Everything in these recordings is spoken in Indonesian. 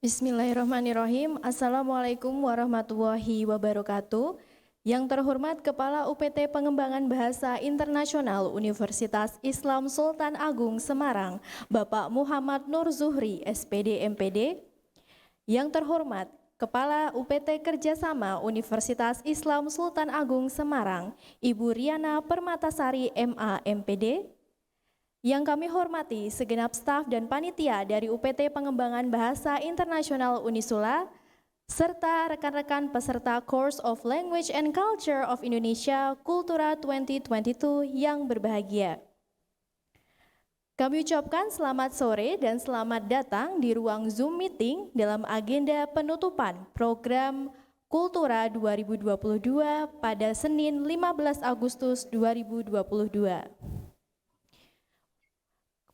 Bismillahirrahmanirrahim. Assalamualaikum warahmatullahi wabarakatuh. Yang terhormat Kepala UPT Pengembangan Bahasa Internasional Universitas Islam Sultan Agung Semarang, Bapak Muhammad Nur Zuhri, SPD MPD. Yang terhormat Kepala UPT Kerjasama Universitas Islam Sultan Agung Semarang, Ibu Riana Permatasari MA MPD. Yang kami hormati segenap staf dan panitia dari UPT Pengembangan Bahasa Internasional Unisula, serta rekan-rekan peserta Course of Language and Culture of Indonesia Kultura 2022 yang berbahagia. Kami ucapkan selamat sore dan selamat datang di ruang Zoom meeting dalam agenda penutupan program Kultura 2022 pada Senin 15 Agustus 2022.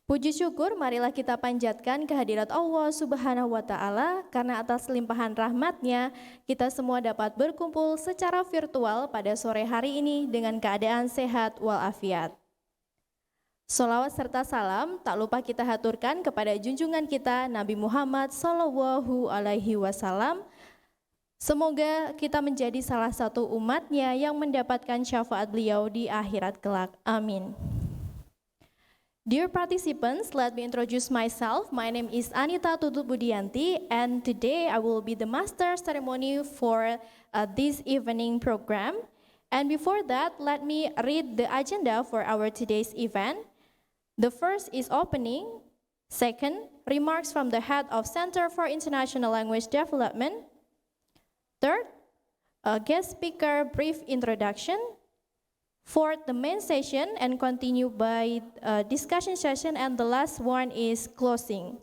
Puji syukur marilah kita panjatkan kehadirat Allah Subhanahu wa Ta'ala, karena atas limpahan rahmat-Nya kita semua dapat berkumpul secara virtual pada sore hari ini dengan keadaan sehat walafiat. Sholawat serta salam tak lupa kita haturkan kepada junjungan kita Nabi Muhammad Sallallahu Alaihi Wasallam. Semoga kita menjadi salah satu umat-Nya yang mendapatkan syafaat beliau di akhirat kelak. Amin. Dear participants, let me introduce myself. My name is Anita Tutut Budianti, and today I will be the master ceremony for this evening program. And before that, let me read the agenda for our today's event. The first is opening. Second, remarks from the head of Center for International Language Development. Third, a guest speaker brief introduction. Fourth, the main session and continue by a discussion session, and the last one is closing.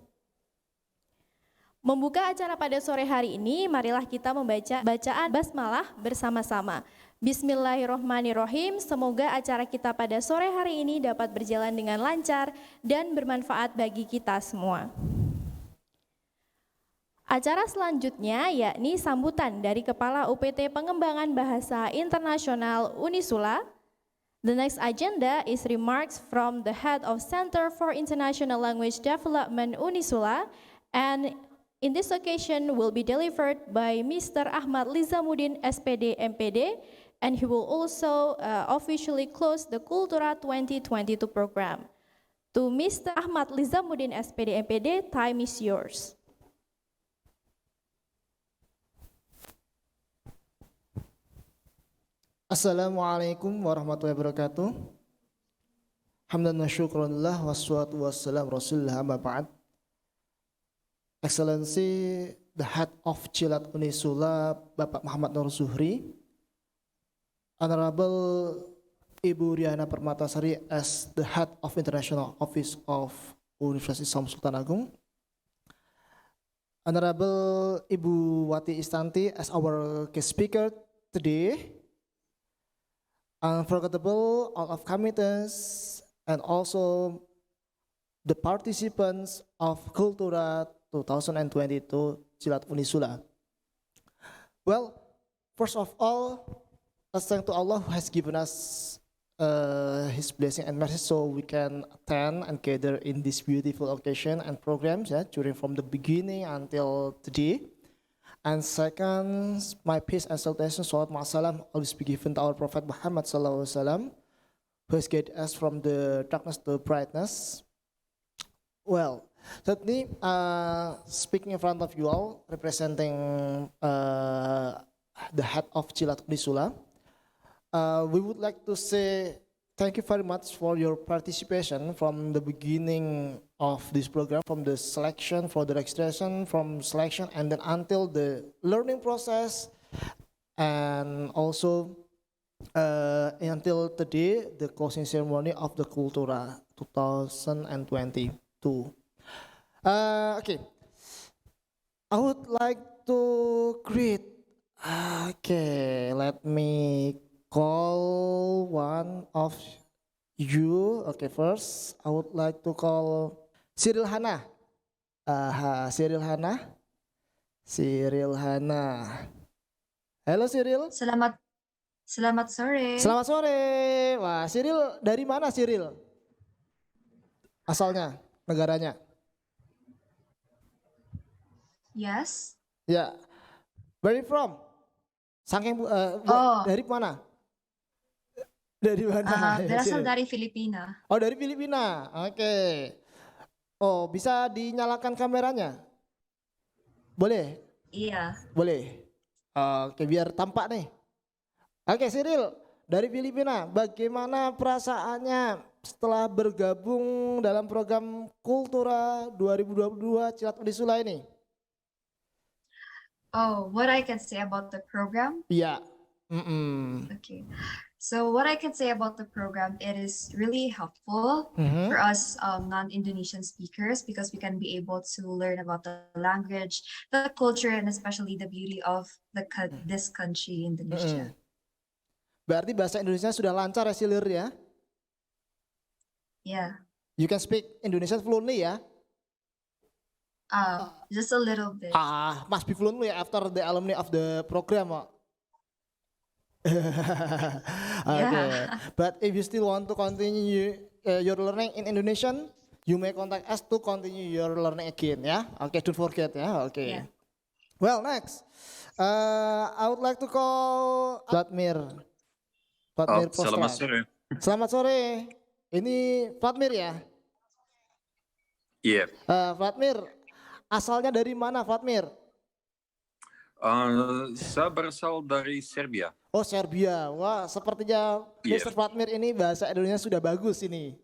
Membuka acara pada sore hari ini, marilah kita membaca bacaan basmalah bersama-sama. Bismillahirrohmanirrohim. Semoga acara kita pada sore hari ini dapat berjalan dengan lancar dan bermanfaat bagi kita semua. Acara selanjutnya yakni sambutan dari Kepala UPT Pengembangan Bahasa Internasional Unisula. The next agenda is remarks from the head of Center for International Language Development Unisula, and in this occasion will be delivered by Mr. Ahmad Lizamuddin SPD MPD, and he will also officially close the Kultura 2022 program. To Mr. Ahmad Lizamuddin SPD MPD, time is yours. Assalamualaikum warahmatullahi wabarakatuh. Hamdan wa syukranillah wassalatu wassalamu rasulillah amma ba'd. Excellency, the head of Cilat Unisula, Bapak Muhammad Nur Zuhri, Honorable Ibu Riana Permatasari as the head of International Office of Universitas Islam Sultan Agung, Honorable Ibu Wati Istanti as our guest speaker today, unforgettable all of committees and also the participants of Kultura 2022 Cilat Unisula. Well, first of all, let's thank to Allah who has given us His blessing and mercy so we can attend and gather in this beautiful occasion and programs during from the beginning until today. And second, my peace and salutation, salawat ma'asalam, always be given to our Prophet Muhammad sallallahu alaihi wasallam, who has guided us from the darkness to brightness. Well, certainly, speaking in front of you all, representing the head of Cilat Unisula, we would like to say thank you very much for your participation from the beginning of this program, from the selection, for the registration, from selection, and then until the learning process, and also until today, the closing ceremony of the Kultura 2022. Okay, I would like to greet. Okay, let me call one of you. Okay, first I would like to call Cyril Hana. Cyril Hana. Cyril Hana. Halo Cyril. Selamat sore. Selamat sore. Wah, Cyril dari mana Cyril? asalnya, negaranya? Yes. Ya, where you from? Saking Oh, dari mana? Dari mana? Ya, berasal sini. dari Filipina. Oh, dari Filipina. Oke. Oh, bisa dinyalakan kameranya? Boleh? Iya. Boleh. Oke, biar tampak nih. Oke, Cyril dari Filipina. Bagaimana perasaannya setelah bergabung dalam program Kultura 2022 Cilat Unisula ini? Oh, what I can say about the program? Iya. Mm-mm. Okay. So what I can say about the program, it is really helpful Mhm. for us non-Indonesian speakers because we can be able to learn about the language, the culture, and especially the beauty of this country, Indonesia. Berarti bahasa Indonesia sudah lancar ya, Silir ya? Yeah. You can speak Indonesian fluently ya? Just a little bit. Must be fluently after the alumni of the program. Okay. But if you still want to continue your learning in Indonesian, you may contact us to continue your learning again ya. Okay, don't forget ya. Okay. Yeah. Well, next, I would like to call Vladimir. Vladimir Selamat Postrak. sore. Selamat sore. Ini Vladimir ya? Iya. Vladimir, asalnya dari mana Vladimir? Saya berasal dari Serbia. Oh, Serbia. Wah, sepertinya Iya. Mr. Vladimir ini bahasa Indonesia sudah bagus ini.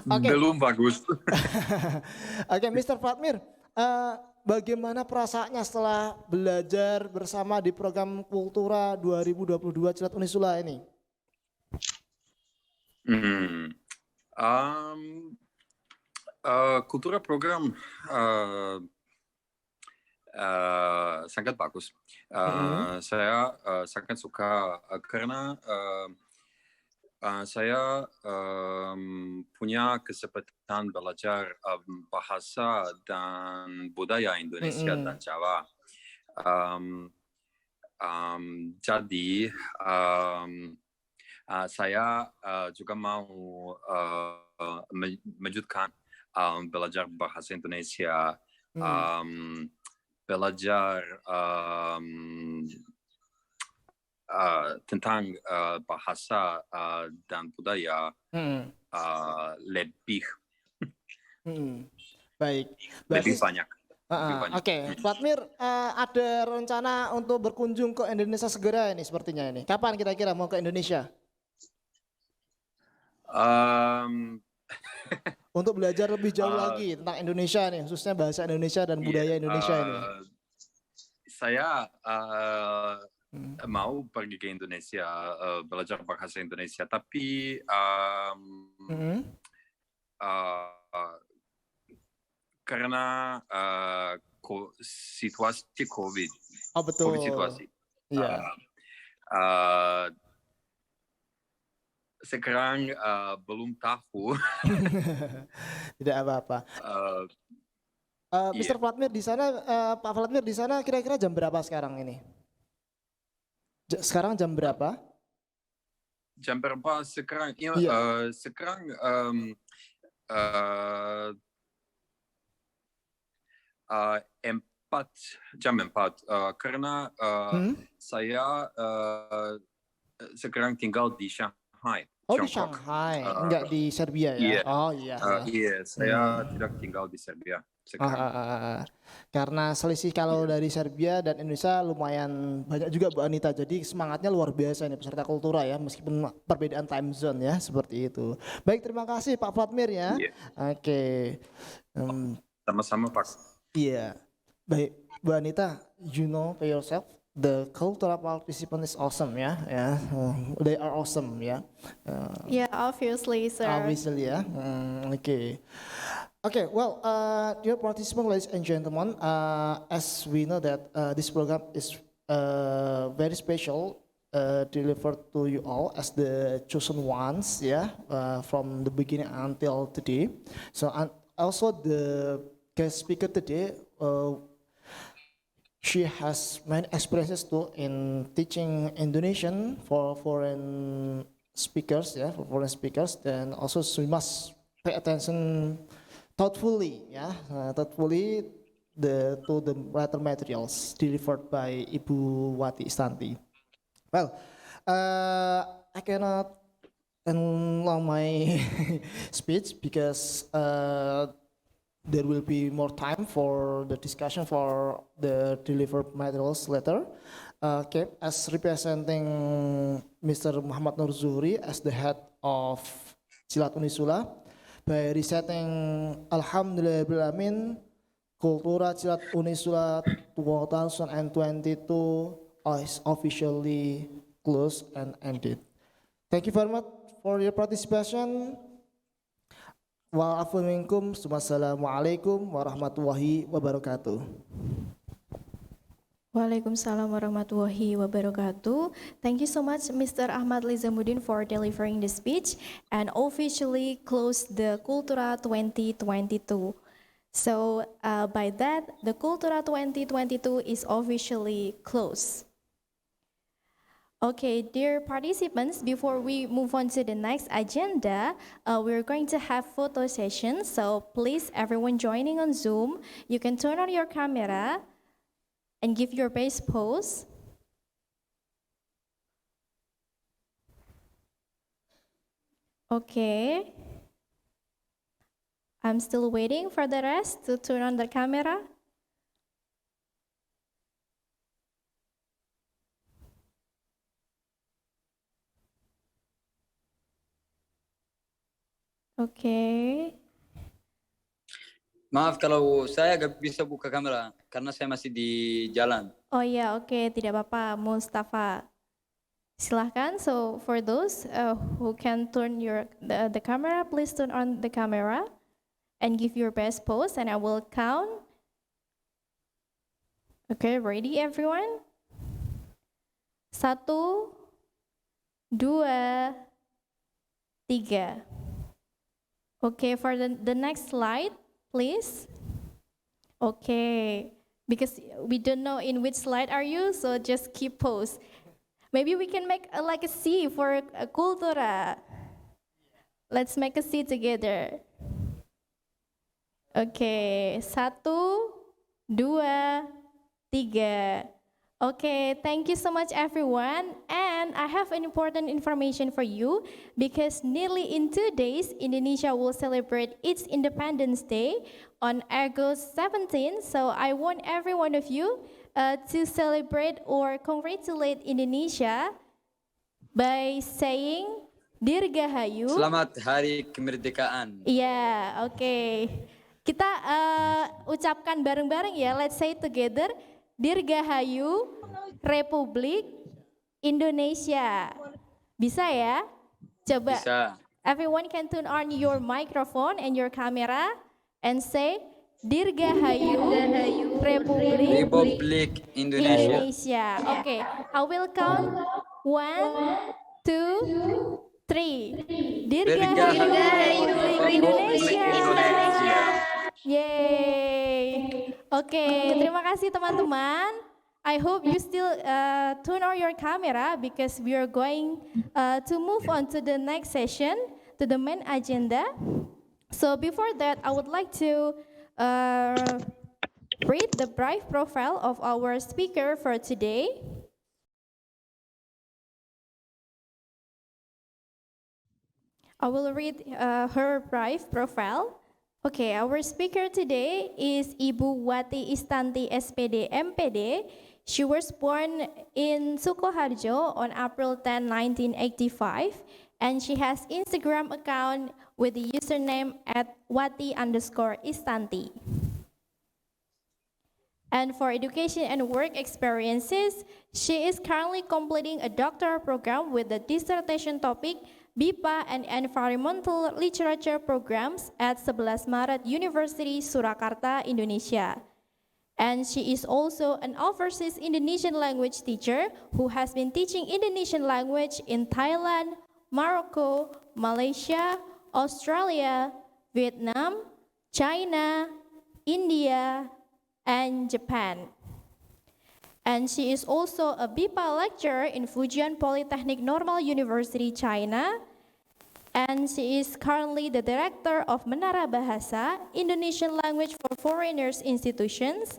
Oke. Belum bagus. Oke, Mr. Vladimir, bagaimana perasaannya setelah belajar bersama di program Kultura 2022 Cilat Unisula ini? Kultura program sangat bagus. Saya sangat suka karena saya punya kesempatan belajar bahasa dan budaya Indonesia dan Jawa. Jadi saya juga mau melanjutkan belajar bahasa Indonesia, belajar tentang bahasa dan budaya lebih Baik. lebih banyak. Oke, Vladimir, ada rencana untuk berkunjung ke Indonesia segera ini sepertinya ini. Kapan kira-kira mau ke Indonesia? Untuk belajar lebih jauh lagi tentang Indonesia nih, khususnya bahasa Indonesia dan budaya Indonesia ini. Saya mau pergi ke Indonesia belajar bahasa Indonesia, tapi karena situasi COVID. Oh betul. COVID situasi. Iya. Sekarang belum tahu. Tidak apa-apa. Mr. Vladimir di sana, Pak Vladimir di sana kira-kira jam berapa sekarang ini? Sekarang jam berapa? Jam berapa sekarang? Sekarang jam 4 karena saya sekarang tinggal di Shanghai. Oh di Shanghai, enggak di Serbia ya? Iya. Oh iya. Iya, saya tidak tinggal di Serbia sekarang. Karena selisih kalau dari Serbia dan Indonesia lumayan banyak juga Bu Anita, jadi semangatnya luar biasa ini peserta Kultura ya, meskipun perbedaan time zone ya, seperti itu. Baik, terima kasih Pak Vladimir ya. Iya. Oke. Sama-sama Pak. Iya. Baik, Bu Anita, you know for yourself, the cultural participant is awesome ya, they are awesome ya. Yeah, obviously, sir. Obviously ya. Okay, well, dear participants, ladies and gentlemen, as we know that this program is very special, delivered to you all as the chosen ones, from the beginning until today. So, and also the guest speaker today, she has many experiences too in teaching Indonesian for foreign speakers, yeah, for foreign speakers. Then also we must pay attention thoughtfully, yeah, thoughtfully to the writer materials delivered by Ibu Wati Istanti. Well, I cannot enlarge my speech because there will be more time for the discussion for the delivered materials later. Okay, as representing Mr. Muhammad Nur Zuhri as the head of Silat Unisula, by reciting Alhamdulillahirrahmanirrahim, Kultura Silat Unisula 2022 is officially closed and ended. Thank you very much for your participation. Wa'afu minkum. Wassalamualaikum warahmatullahi wabarakatuh. Waalaikumsalam warahmatullahi wabarakatuh. Thank you so much, Mr. Ahmad Lizamuddin, for delivering the speech and officially close the Kultura 2022. So by that, the Kultura 2022 is officially closed. Okay, dear participants, before we move on to the next agenda, we're going to have photo session. So please, everyone joining on Zoom, you can turn on your camera and give your best pose. Okay. I'm still waiting for the rest to turn on the camera. Okay. Maaf kalau saya gak bisa buka kamera karena saya masih di jalan. Oh ya, oke, tidak apa-apa, Mustafa. Silahkan. So for those who can turn the camera, please turn on the camera and give your best pose, and I will count. Okay, ready everyone? 1, 2, 3. Okay, for the next slide, please. Okay, because we don't know in which slide are you, so just keep pose. Maybe we can make like a C for a Kultura. Let's make a C together. Okay, 1, 2, 3. Okay, thank you so much everyone. And I have an important information for you because nearly in 2 days, Indonesia will celebrate its Independence Day on August 17. So I want every one of you to celebrate or congratulate Indonesia by saying Dirgahayu. Selamat Hari Kemerdekaan. Yeah, okay. Kita ucapkan bareng-bareng ya. Let's say together. Dirgahayu Republik Indonesia. Bisa ya? Coba. Bisa. Everyone can turn on your microphone and your camera and say Dirgahayu Republik Indonesia. Okay, I will count 1, 2, 3. Dirgahayu Republik Indonesia. Yay. Okay, terima kasih teman-teman. I hope you still turn on your camera because we are going to move on to the next session, to the main agenda. So before that, I would like to read the brief profile of our speaker for today. I will read her brief profile. Okay, our speaker today is Ibu Wati Istanti SPD MPD. She was born in Sukoharjo on April 10, 1985, and she has Instagram account with the username @wati_istanti. And for education and work experiences, she is currently completing a doctoral program with the dissertation topic BIPA and Environmental Literature Programs at 11 Maret University, Surakarta, Indonesia. And she is also an overseas Indonesian language teacher who has been teaching Indonesian language in Thailand, Morocco, Malaysia, Australia, Vietnam, China, India, and Japan. And she is also a BIPA lecturer in Fujian Polytechnic Normal University, China. And she is currently the director of Menara Bahasa, Indonesian Language for Foreigners Institutions.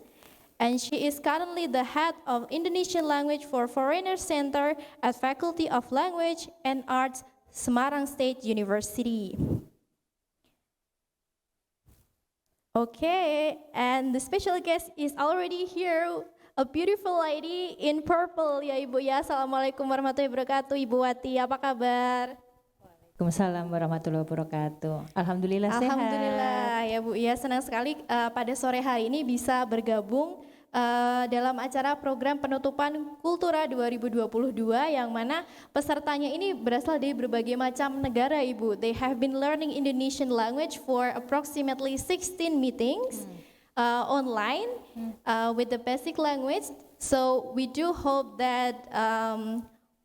And she is currently the head of Indonesian Language for Foreigners Center at Faculty of Language and Arts, Semarang State University. Okay, and the special guest is already here, a beautiful lady in purple ya Ibu ya. Assalamualaikum warahmatullahi wabarakatuh, Ibu Wati, apa kabar? Waalaikumsalam warahmatullahi wabarakatuh. Alhamdulillah sehat. Alhamdulillah ya Bu ya, senang sekali pada sore hari ini bisa bergabung dalam acara program penutupan Kultura 2022 yang mana pesertanya ini berasal dari berbagai macam negara Ibu. They have been learning Indonesian language for approximately 16 meetings online with the basic language. So we do hope that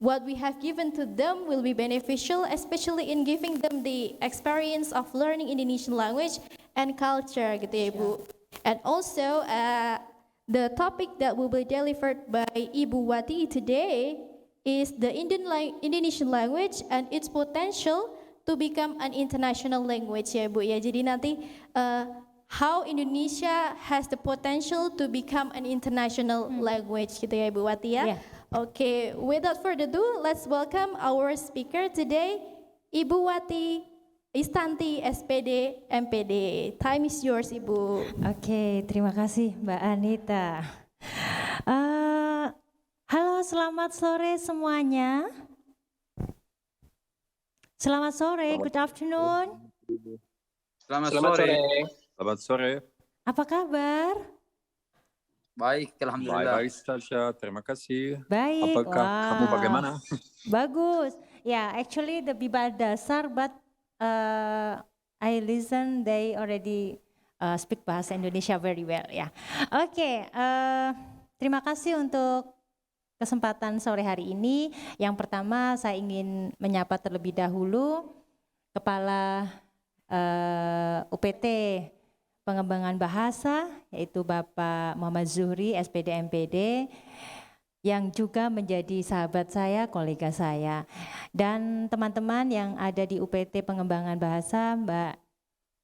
what we have given to them will be beneficial, especially in giving them the experience of learning Indonesian language and culture gitu ya Ibu. And also the topic that will be delivered by Ibu Wati today is the Indonesian language and its potential to become an international language ya Bu ya. Jadi nanti how Indonesia has the potential to become an international language gitu ya Ibu Wati ya. Yeah. Okay, without further ado, let's welcome our speaker today, Ibu Wati Istanti, SPD, MPD. Time is yours, Ibu. Oke, terima kasih Mbak Anita. Halo, selamat sore semuanya. Selamat sore, good afternoon. Selamat sore. Selamat sore. Apa kabar? Baik, alhamdulillah. Baik saja, terima kasih. Baik, Apakah kamu bagaimana? Bagus. Yeah, actually the Biba dasar, but I listen, they already speak bahasa Indonesia very well ya. Oke, terima kasih untuk kesempatan sore hari ini. Yang pertama saya ingin menyapa terlebih dahulu Kepala UPT Pengembangan Bahasa, yaitu Bapak Muhammad Zuhri, SPD MPD, yang juga menjadi sahabat saya, kolega saya. Dan teman-teman yang ada di UPT Pengembangan Bahasa, Mbak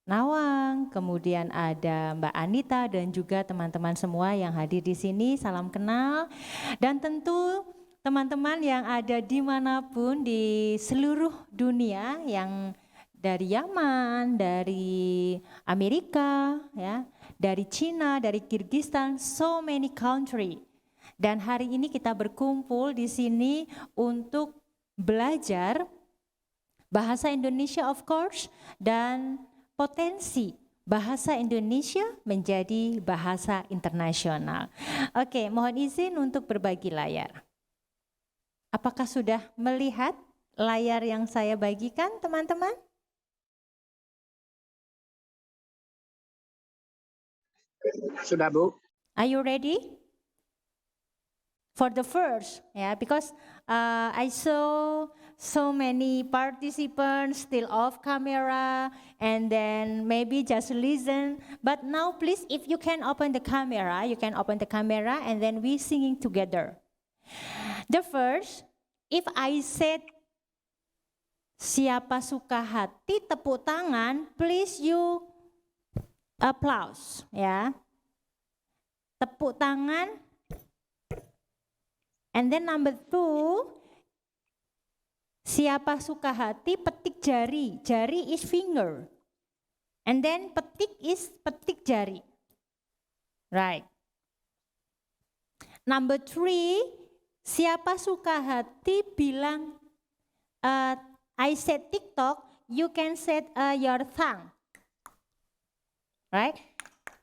Nawang, kemudian ada Mbak Anita, dan juga teman-teman semua yang hadir di sini, salam kenal. Dan tentu teman-teman yang ada dimanapun di seluruh dunia, yang dari Yaman, dari Amerika, ya, dari Cina, dari Kyrgyzstan, so many country. Dan hari ini kita berkumpul di sini untuk belajar bahasa Indonesia of course, dan potensi bahasa Indonesia menjadi bahasa internasional. Oke, mohon izin untuk berbagi layar. Apakah sudah melihat layar yang saya bagikan, teman-teman? Sudah, Bu. Are you ready? For the first, yeah, because I saw so many participants still off camera, and then maybe just listen. But now, please, if you can open the camera, you can open the camera, and then we singing together. The first, if I said, siapa suka hati, tepuk tangan, please you applause, ya. Tepuk tangan. And then number 2, siapa suka hati, petik jari. Jari is finger. And then petik is petik jari. Right. Number 3, siapa suka hati bilang, I said TikTok, you can set your tongue. Right?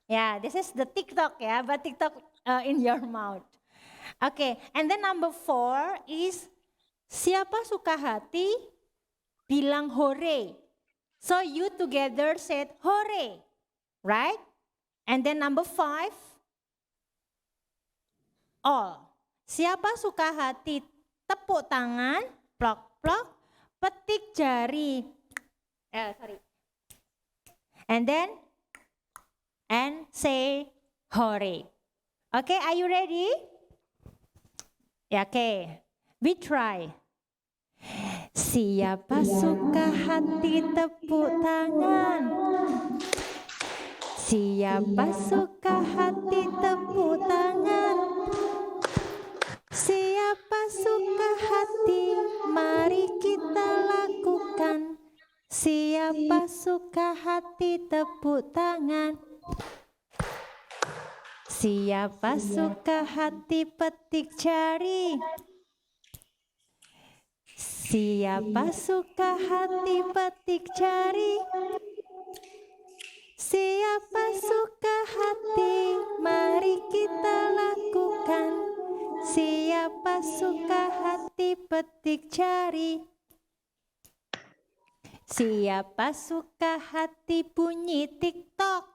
Yeah, this is the TikTok ya, but TikTok in your mouth. Okay, and then number 4 is siapa suka hati bilang hore. So you together said hore, right? And then number 5, all. Siapa suka hati tepuk tangan, plok plok, petik jari. And then and say hore. Okay, are you ready? Ya, oke. We try. Siapa suka hati tepuk tangan? Siapa suka hati tepuk tangan? Siapa suka hati, mari kita lakukan. Siapa suka hati tepuk tangan? Siapa suka hati petik jari? Siapa suka hati petik jari? Siapa suka hati, mari kita lakukan. Siapa suka hati petik jari? Siapa suka hati bunyi TikTok?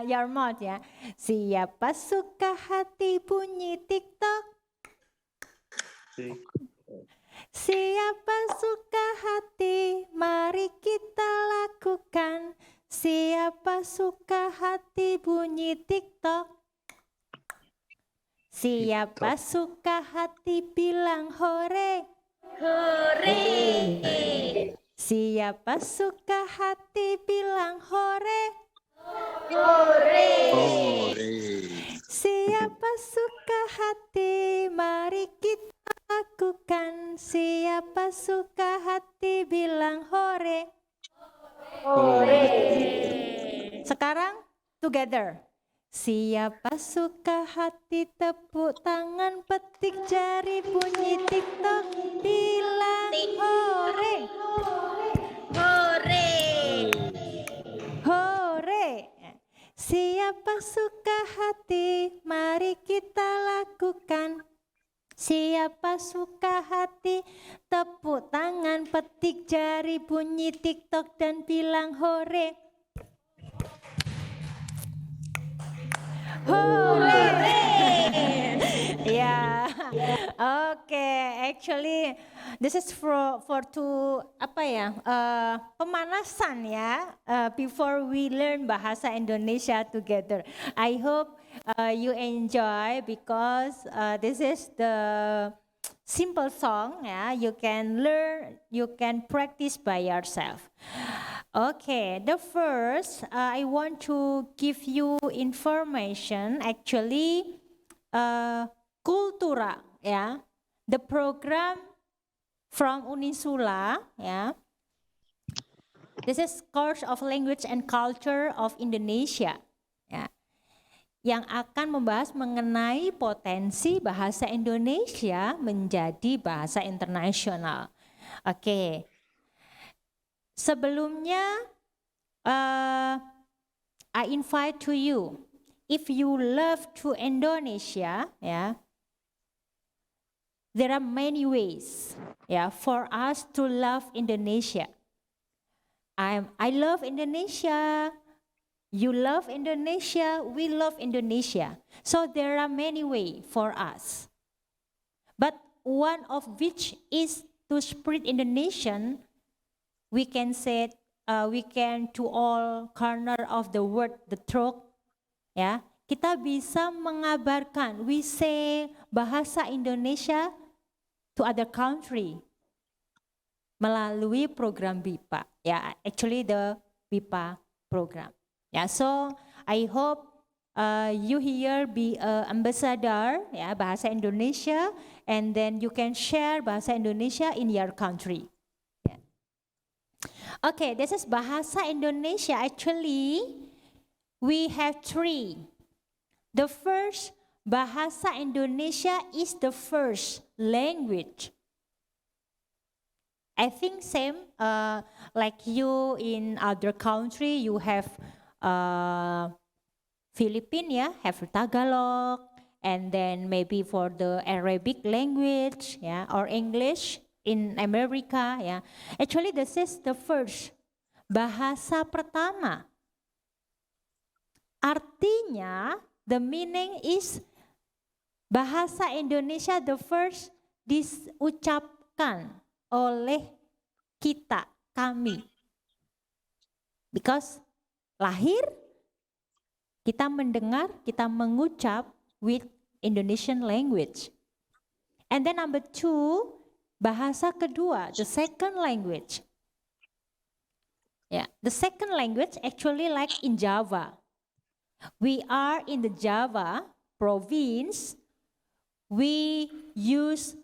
Your mouth ya. Siapa suka hati bunyi TikTok? Siapa suka hati, mari kita lakukan. Siapa suka hati bunyi TikTok? Siapa suka hati bilang hore? Hore. Siapa suka hati bilang hore? Hore. Siapa suka hati, mari kita lakukan. Siapa suka hati bilang hore? Hore. Sekarang together. Siapa suka hati tepuk tangan, petik jari, bunyi TikTok, bilang hore. Hore. Hore. Siapa suka hati, mari kita lakukan. Siapa suka hati, tepuk tangan, petik jari, bunyi TikTok dan bilang hore. Hore. Ya. Oke, actually this is for to apa ya? Pemanasan ya, before we learn bahasa Indonesia together. I hope you enjoy because this is the simple song ya. You can learn, you can practice by yourself. Okay, the first I want to give you information. Actually, Kultura ya, the program from Unisula ya. This is course of language and culture of Indonesia ya, yang akan membahas mengenai potensi bahasa Indonesia menjadi bahasa internasional. Oke. Sebelumnya, I invite to you, if you love to Indonesia, ya, there are many ways, ya, for us to love Indonesia. I love Indonesia. You love Indonesia. We love Indonesia. So there are many ways for us. But one of which is to spread Indonesian. We can say, we can to all corner of the world, the throat, ya. Kita bisa mengabarkan, we say bahasa Indonesia to other country melalui program BIPA, ya. Actually the BIPA program, ya. So I hope you here be ambassador, ya, bahasa Indonesia, and then you can share bahasa Indonesia in your country. Okay, this is bahasa Indonesia. Actually, we have three. The first, bahasa Indonesia is the first language. I think same like you in other country, you have Philippines, yeah, have Tagalog, and then maybe for the Arabic language, yeah, or English. In America, ya. Actually, this is the first bahasa pertama. Artinya, the meaning is bahasa Indonesia the first diucapkan oleh kita, kami. Because lahir, kita mendengar, kita mengucap with Indonesian language. And then number 2, bahasa kedua, the second language. Yeah, the second language actually like in Java. We are in the Java province. We use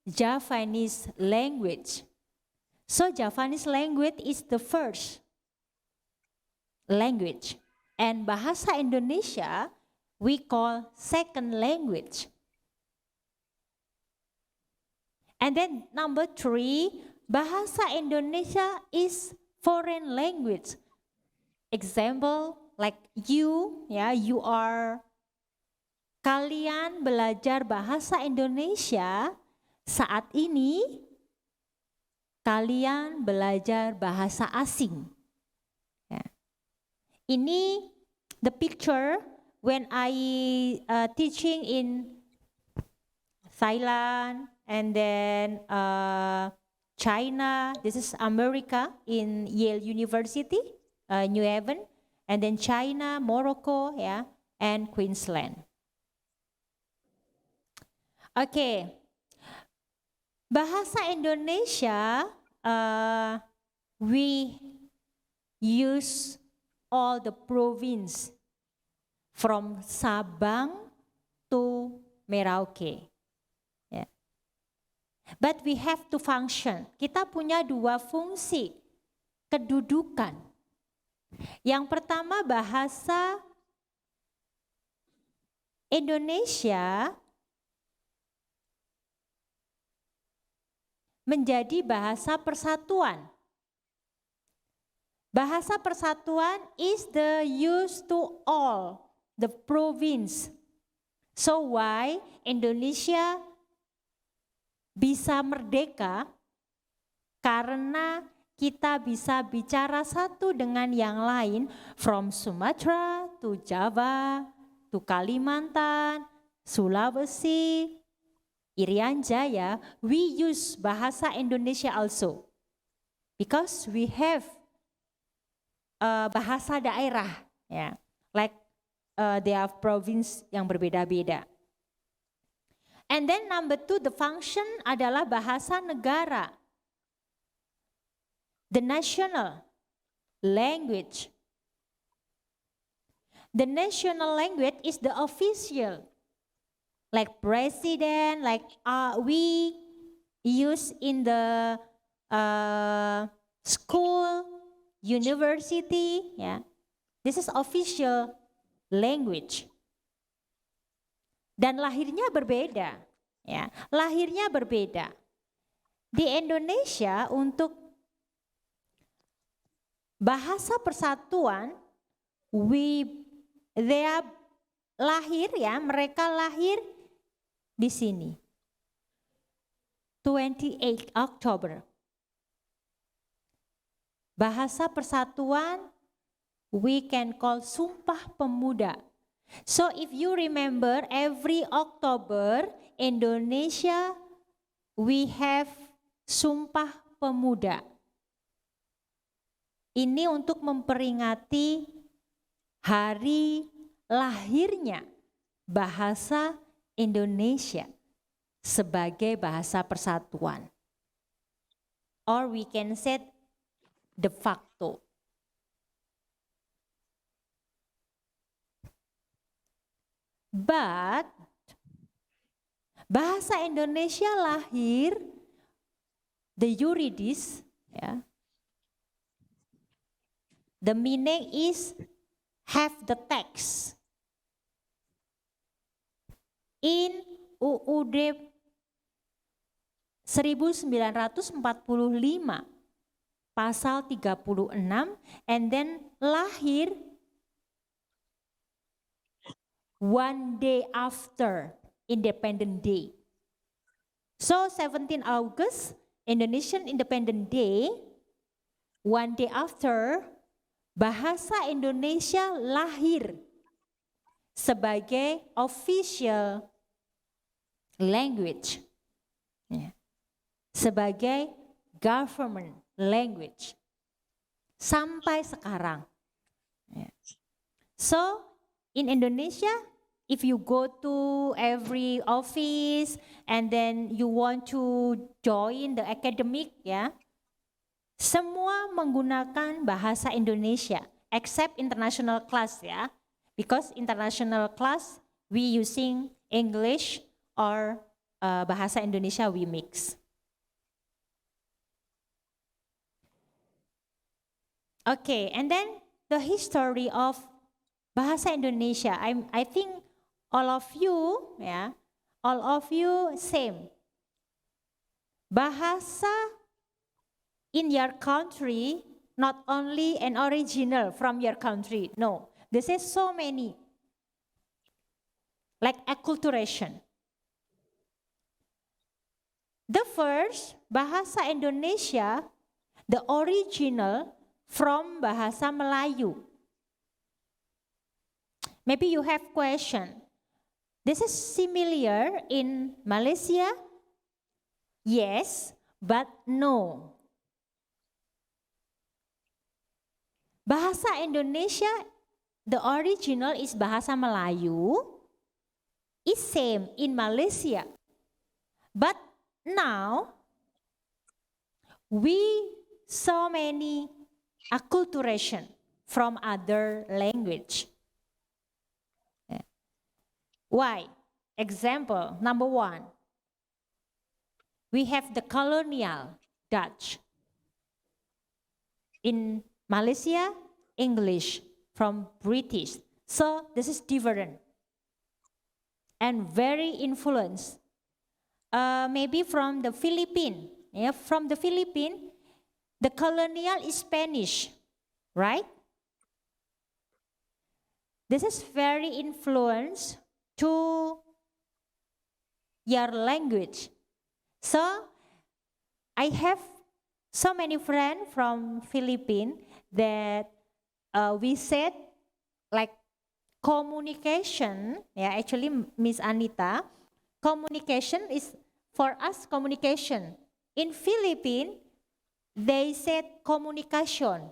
Javanese language. So Javanese language is the first language. And bahasa Indonesia we call second language. And then number 3, bahasa Indonesia is foreign language. Example like you, ya, kalian belajar bahasa Indonesia saat ini, kalian belajar bahasa asing. Ya. Ini the picture when I teaching in Thailand and then China. This is America in Yale University, New Haven, and then China, Morocco, yeah, and Queensland. Okay, bahasa Indonesia we use all the province from Sabang to Merauke. Yeah. But we have to function. Kita punya 2 fungsi kedudukan. Yang pertama, bahasa Indonesia menjadi bahasa persatuan. Bahasa persatuan is the use to all the province. So why Indonesia bisa merdeka? Karena kita bisa bicara satu dengan yang lain, from Sumatera to Java to Kalimantan, Sulawesi, Irian Jaya. We use bahasa Indonesia also because we have bahasa daerah, ya, like they have province yang berbeda-beda. And then number 2, the function adalah bahasa negara. The national language. The national language is the official, like president, like we use in the school, university, ya. This is official language. Dan lahirnya berbeda, ya. Lahirnya berbeda. Di Indonesia untuk bahasa persatuan, lahir, ya, mereka lahir di sini. 28 Oktober. Bahasa persatuan we can call Sumpah Pemuda. So if you remember, every October Indonesia we have Sumpah Pemuda. Ini untuk memperingati hari lahirnya bahasa Indonesia sebagai bahasa persatuan. Or we can say de facto. But bahasa Indonesia lahir, the juridis, ya. The meaning is have the text. In UUD 1945 pasal 36, and then lahir one day after Independent Day. So 17 August, Indonesian Independent Day, one day after, bahasa Indonesia lahir sebagai official language, ya, sebagai government language sampai sekarang. Ya. So in Indonesia if you go to every office and then you want to join the academic, ya, semua menggunakan bahasa Indonesia, except international class, ya, because international class we using English or bahasa Indonesia we mix. Okay, and then the history of bahasa Indonesia. I think all of you, ya, all of you same. Bahasa in your country not only an original from your country. No, this is so many. Like acculturation. The first bahasa Indonesia, the original from bahasa Melayu. Maybe you have question. This is similar in Malaysia? Yes, but no. Bahasa Indonesia, the original is bahasa Melayu, is same in Malaysia. But now, we so many acculturation from other language. Why? Example, number one, we have the colonial Dutch. In Malaysia, English from British. So this is different and very influenced. Maybe from the Philippines. Yeah, from the Philippines, the colonial is Spanish, right? This is very influenced to your language. So I have so many friends from Philippines that we said like communication, yeah, actually Miss Anita, communication is for us communication. In Philippines, they said communication.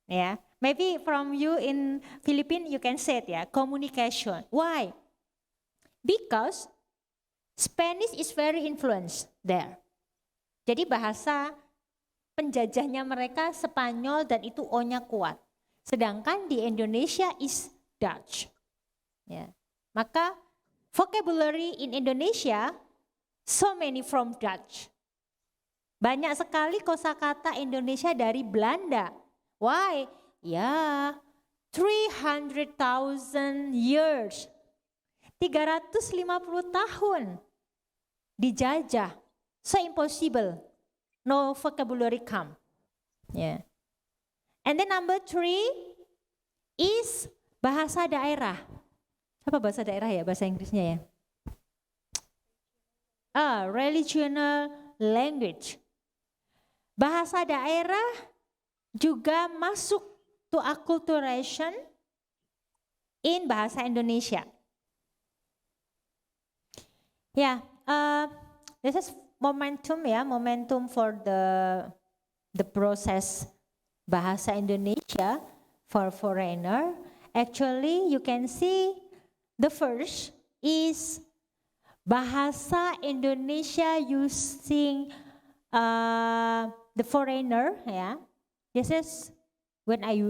Yeah, maybe from you in Philippines you can say it, yeah, communication. Why? Because Spanish is very influenced there. Jadi bahasa penjajahnya mereka Spanyol dan itu O-nya kuat. Sedangkan di Indonesia is Dutch. Ya. Maka vocabulary in Indonesia so many from Dutch. Banyak sekali kosakata Indonesia dari Belanda. Why? Ya, 300,000 years. 350 tahun dijajah. So impossible. No vocabulary come. Yeah. And then number 3 is bahasa daerah. Apa bahasa daerah ya, bahasa Inggrisnya ya? Regional language. Bahasa daerah juga masuk to acculturation in bahasa Indonesia. Ya, this is momentum ya, momentum for the process bahasa Indonesia for foreigner. Actually, you can see the first is bahasa Indonesia using the foreigner ya. This is when I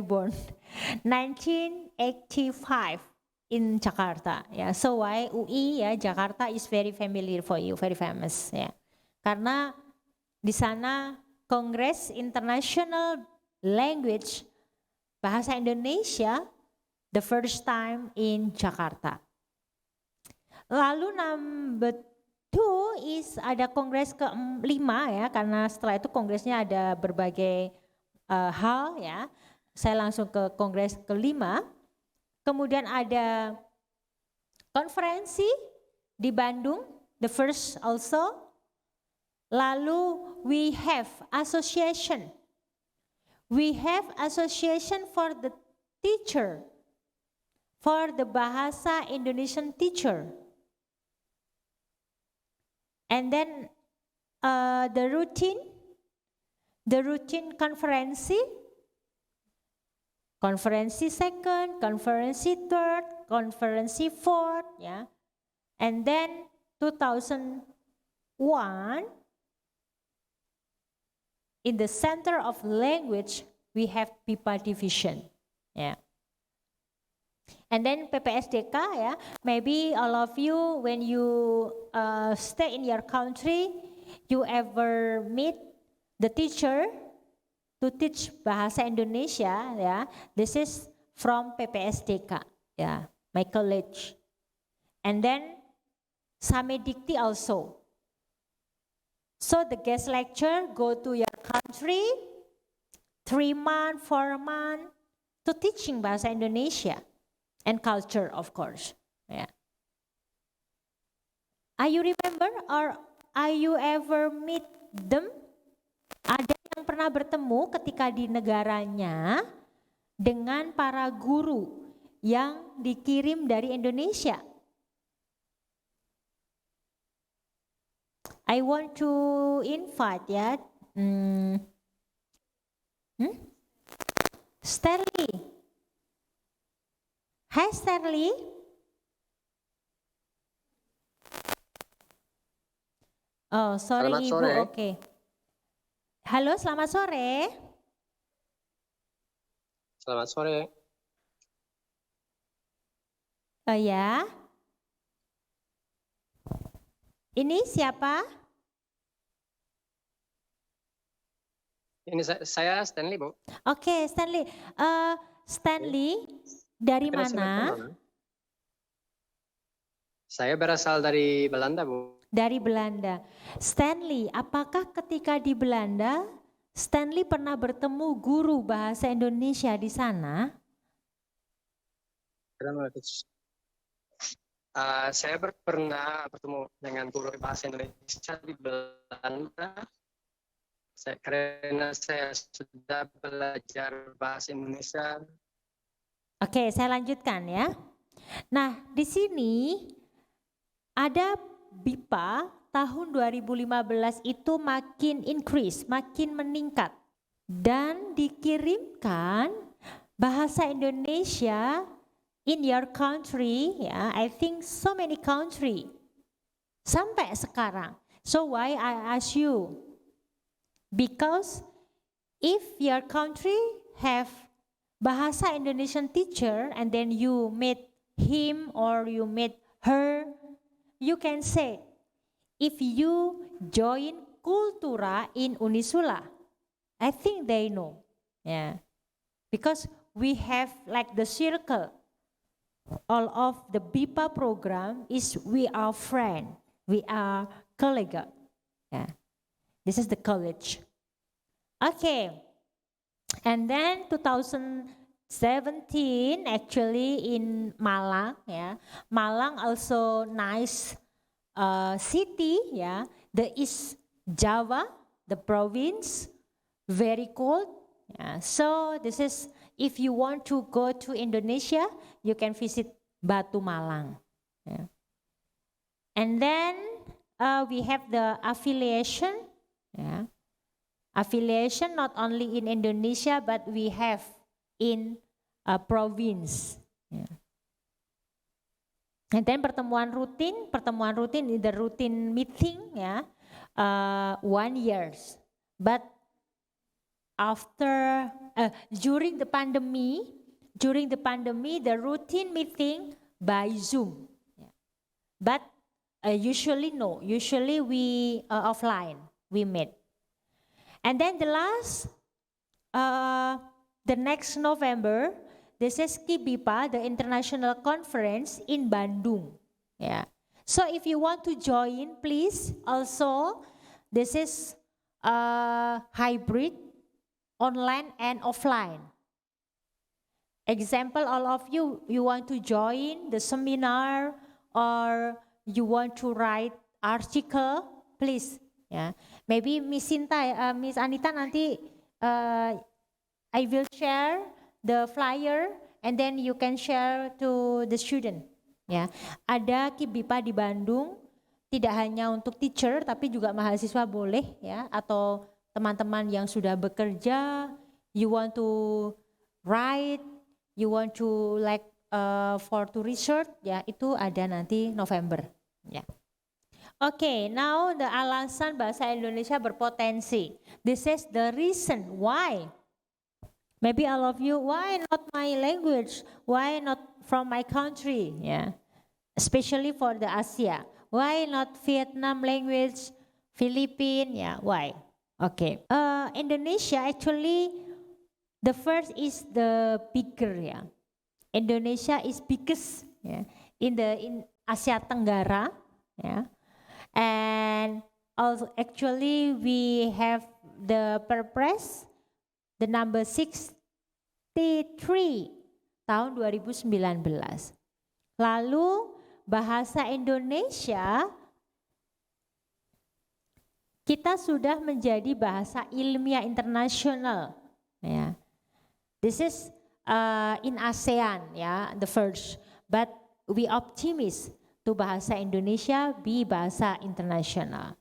born 1985 in Jakarta ya. So why UI ya, Jakarta is very familiar for you, very famous ya. Karena di sana Kongres International Language Bahasa Indonesia the first time in Jakarta. Lalu number 2 is ada kongres ke-5 ya, karena setelah itu kongresnya ada berbagai hal ya. Saya langsung ke kongres ke-5. Kemudian ada konferensi di Bandung, the first also. Lalu we have association. We have association for the teacher, for the Bahasa Indonesian teacher. And then the routine konferensi Konferensi second, konferensi third, konferensi fourth, ya. And then 2001, in the center of language, we have BIPA division, ya. And then PPSDK, ya. Maybe all of you, when you stay in your country, you ever meet the teacher to teach bahasa Indonesia, ya. This is from PPSDK, ya, my college. And then Samedikti also. So the guest lecturer go to your country 3 months, 4 months to teaching bahasa Indonesia and culture, of course. Yeah. Are you remember or are you ever meet them? Ada yang pernah bertemu ketika di negaranya dengan para guru yang dikirim dari Indonesia? I want to invite, ya, Sterling. Hai Sterling. Oh, sorry Selamat Ibu, sore. oke. Halo, selamat sore. Selamat sore. Oh ya. Ini siapa? Ini saya Stanley, Bu. Oke, Stanley. Stanley, dari Kenal sama mana? teman. Saya berasal dari Belanda, Bu. Dari Belanda. Stanley, apakah ketika di Belanda, Stanley pernah bertemu guru bahasa Indonesia di sana? Saya pernah bertemu dengan guru bahasa Indonesia di Belanda. Karena saya sudah belajar bahasa Indonesia. Oke, saya lanjutkan ya. Nah, di sini ada BIPA tahun 2015 itu makin increase, makin meningkat. Dan dikirimkan bahasa Indonesia in your country, ya, I think so many country. Sampai sekarang. So why I ask you? Because if your country have bahasa Indonesian teacher and then you meet him or you meet her, you can say, if you join Kultura in Unisula, I think they know, yeah, because we have like the circle. All of the BIPA program is we are friend, we are colleague, yeah. This is the college. Okay, and then 2017 actually in Malang, yeah. Malang also nice city, yeah. The East Java, the province, very cold. Yeah. So this is if you want to go to Indonesia, you can visit Batu Malang. Yeah. And then we have the affiliation. Yeah. Affiliation not only in Indonesia, but we have in a province. Yeah. And then pertemuan rutin in the routine meeting, ya, 1 year. But after during the pandemic, the routine meeting by Zoom. Yeah. But usually no, usually we offline, we meet. And then the last, the next November, this is KIBIPA, the international conference in Bandung. Yeah. So if you want to join, please also, this is hybrid, online and offline. Example, all of you, you want to join the seminar or you want to write article, please. Yeah. Maybe Miss Sinta, Miss Anita nanti I will share the flyer and then you can share to the student. Ya, ada KIBIPA di Bandung, tidak hanya untuk teacher tapi juga mahasiswa boleh, ya, atau teman-teman yang sudah bekerja, you want to write, you want to like to research, ya itu ada nanti November. Ya. Oke, now the alasan bahasa Indonesia berpotensi. This is the reason why. Maybe all of you, why not my language? Why not from my country? Yeah, especially for the Asia. Why not Vietnam language, Philippine? Yeah, why? Okay, Indonesia actually the first is the bigger. Yeah, Indonesia is biggest. Yeah, in Asia Tenggara. Yeah, and also actually we have the perpres. The number 63 tahun 2019. Lalu bahasa Indonesia kita sudah menjadi bahasa ilmiah internasional. Ya. This is in ASEAN, ya, the first. But we optimistic to bahasa Indonesia be bahasa internasional.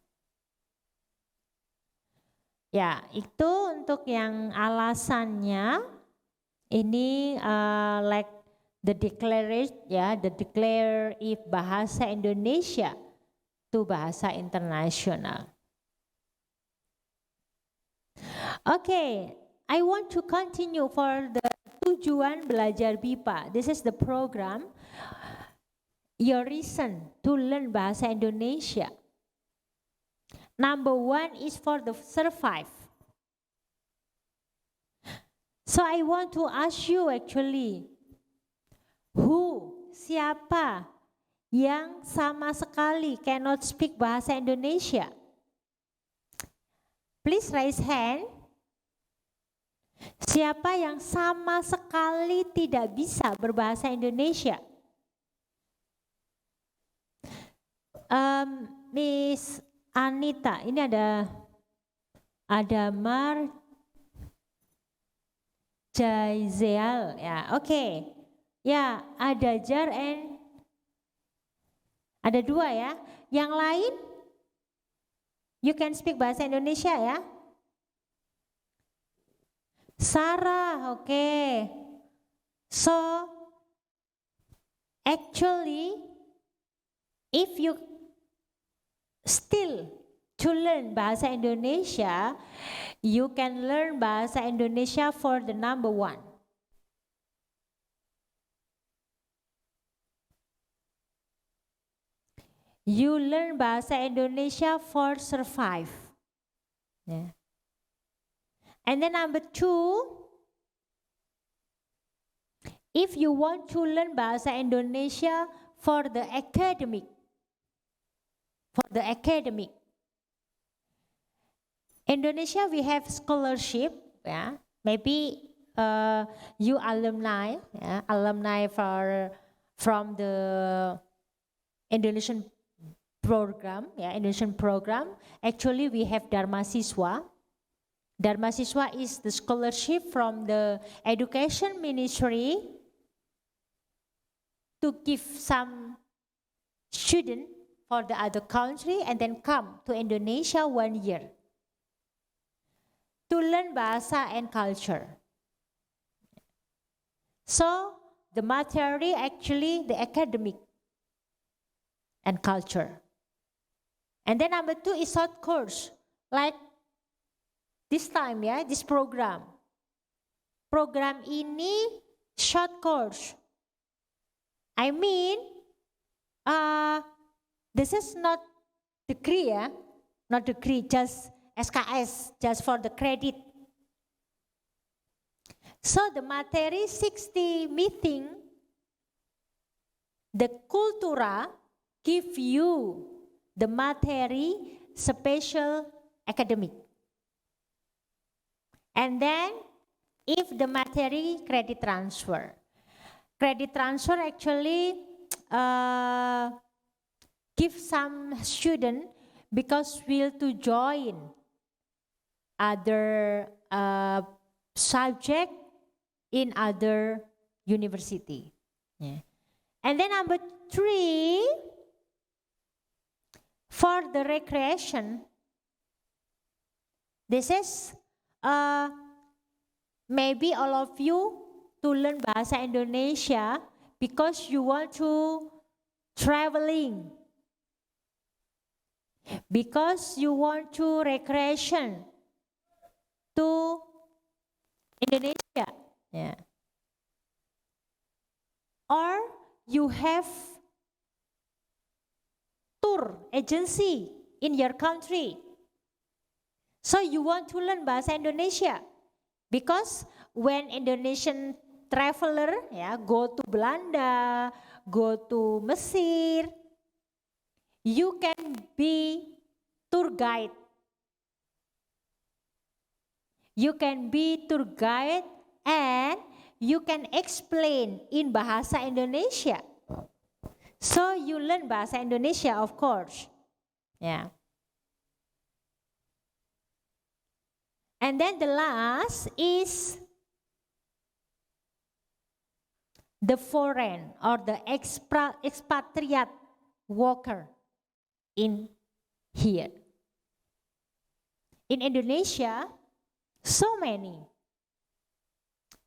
Ya, itu untuk yang alasannya ini like the declaration, ya, the declare if bahasa Indonesia itu bahasa internasional. Okay, I want to continue for the tujuan belajar BIPA. This is the program. Your reason to learn bahasa Indonesia. Number 1 is for the survive. So I want to ask you actually, siapa yang sama sekali cannot speak bahasa Indonesia? Please raise hand. Siapa yang sama sekali tidak bisa berbahasa Indonesia? Miss Anita, ini ada Jaizeal, ya, oke, ya, ada Jar and ada 2 ya. Yang lain, you can speak bahasa Indonesia ya. Sarah, oke. So actually, if you still to learn bahasa Indonesia, you can learn bahasa Indonesia for the number 1. You learn bahasa Indonesia for survive. Yeah. And then number 2, if you want to learn bahasa Indonesia for the academic, Indonesia we have scholarship, yeah. Maybe you alumni, yeah, alumni from the Indonesian program, yeah, Indonesian program. Actually, we have Dharma Siswa. Dharma Siswa is the scholarship from the Education Ministry to give some student for the other country and then come to Indonesia 1 year to learn bahasa and culture. So the material actually the academic and culture. And then number 2 is short course, like this time ya, this program. Program ini short course. I mean, this is not degree ya, not degree, just SKS, just for the credit. So the materi 60 meeting, the Kultura give you the materi special academic. And then if the materi credit transfer. Credit transfer actually give some student because will to join other subject in other university. Yeah. And then number 3, for the recreation, this is maybe all of you to learn bahasa Indonesia because you want to traveling, because you want to recreation to Indonesia, yeah. Or you have tour agency in your country, so you want to learn bahasa Indonesia because when Indonesian traveler go to Belanda, go to Mesir, you can be tour guide. You can be tour guide and you can explain in bahasa Indonesia. So you learn bahasa Indonesia, of course. Yeah. And then the last is the foreign or the expatriate worker in here. In Indonesia, so many.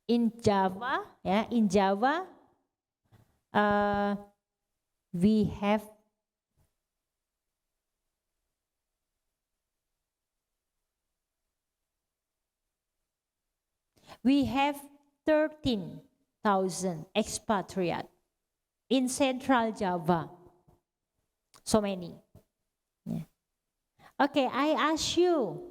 In Java, we have we have 13,000 expatriate in Central Java. So many. Yeah. Okay, I ask you,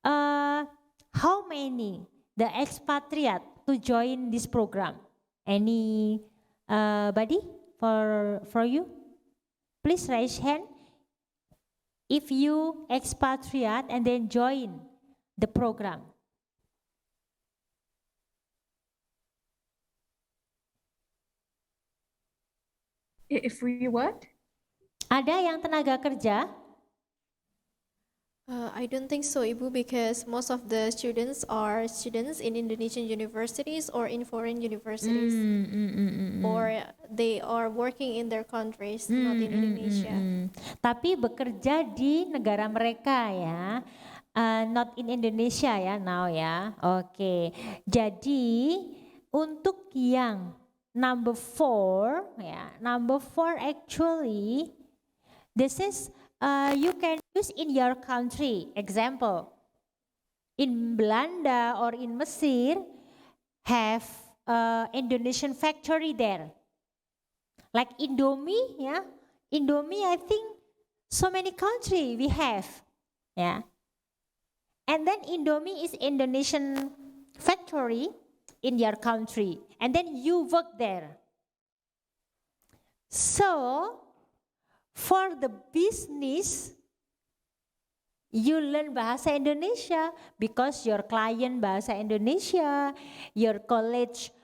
how many the expatriate to join this program? Any body for you? Please raise hand if you expatriate and then join the program. If we what? Ada yang tenaga kerja? I don't think so, Ibu, because most of the students are students in Indonesian universities or in foreign universities, or they are working in their countries, not in Indonesia. Tapi bekerja di negara mereka ya, not in Indonesia ya now ya. Oke, jadi untuk yang number 4 ya, number 4 actually this is you can use in your country. Example, in Belanda or in Mesir have Indonesian factory there. Like Indomie, yeah. Indomie, I think so many country we have, yeah. And then Indomie is Indonesian factory in your country, and then you work there. So for the business, you learn bahasa Indonesia because your client bahasa Indonesia, your college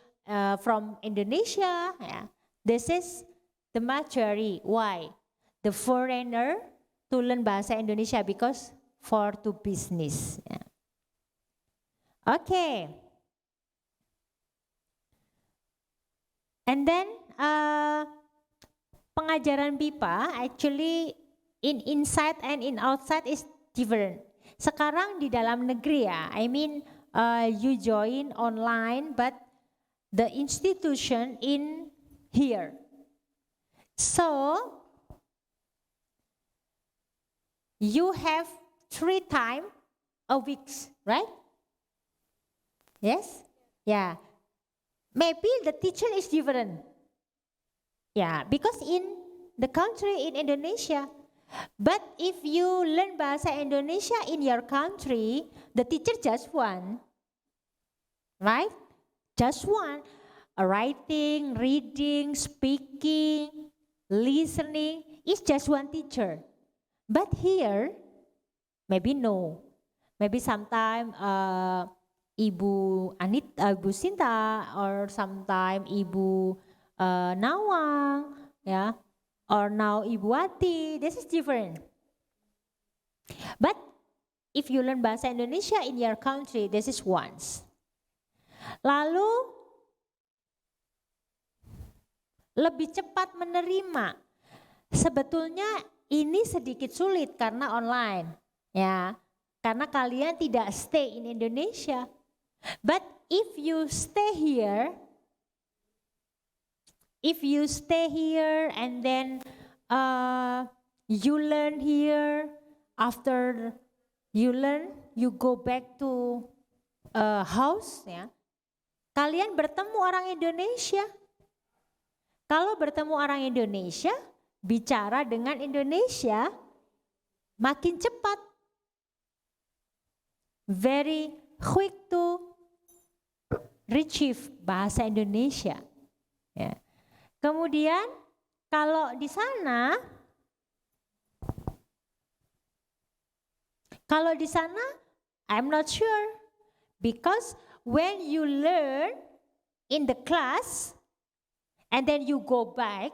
from Indonesia. Yeah. This is the majority. Why? The foreigner to learn bahasa Indonesia because for to business. Yeah. Okay. And then pengajaran BIPA actually in inside and in outside is different. Sekarang di dalam negeri ya, I mean you join online but the institution in here. So you have 3 times a week, right? Yes? Yeah. Maybe the teacher is different. Yeah, because in the country in Indonesia, but if you learn bahasa Indonesia in your country, the teacher just one, right? Just one, writing, reading, speaking, listening is just one teacher. But here, maybe no, maybe sometime Ibu Ibu Sinta, or sometime Ibu Nawang, yeah, or now Ibu Wati. This is different. But if you learn bahasa Indonesia in your country, this is once. Lalu lebih cepat menerima. Sebetulnya ini sedikit sulit karena online, ya, karena kalian tidak stay in Indonesia. But if you stay here and then you learn here, after you learn, you go back to house, ya. Kalian bertemu orang Indonesia. Kalau bertemu orang Indonesia, bicara dengan Indonesia, makin cepat. Very quick to retrieve bahasa Indonesia. Ya. Kemudian kalau di sana, I'm not sure, because when you learn in the class and then you go back,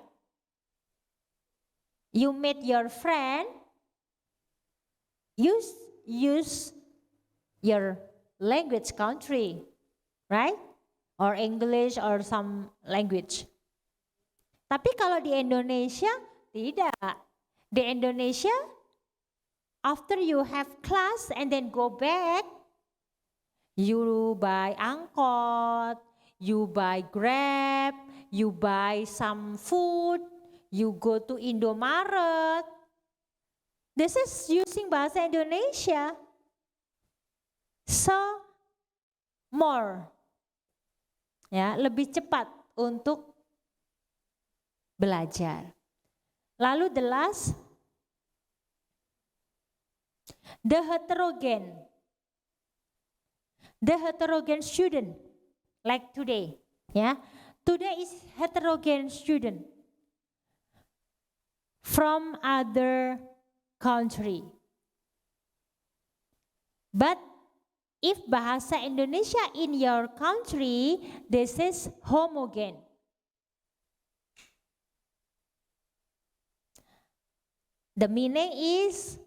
you meet your friend, use your language country, right? Or English or some language. Tapi kalau di Indonesia, tidak. Di Indonesia, after you have class and then go back, you buy angkot, you buy Grab, you buy some food, you go to Indomaret. This is using bahasa Indonesia. So, more. Ya, lebih cepat untuk belajar. Lalu the last, the heterogeneous student, like today, ya. Today is heterogeneous student from other country. But if bahasa Indonesia in your country, this is homogen. The meaning is,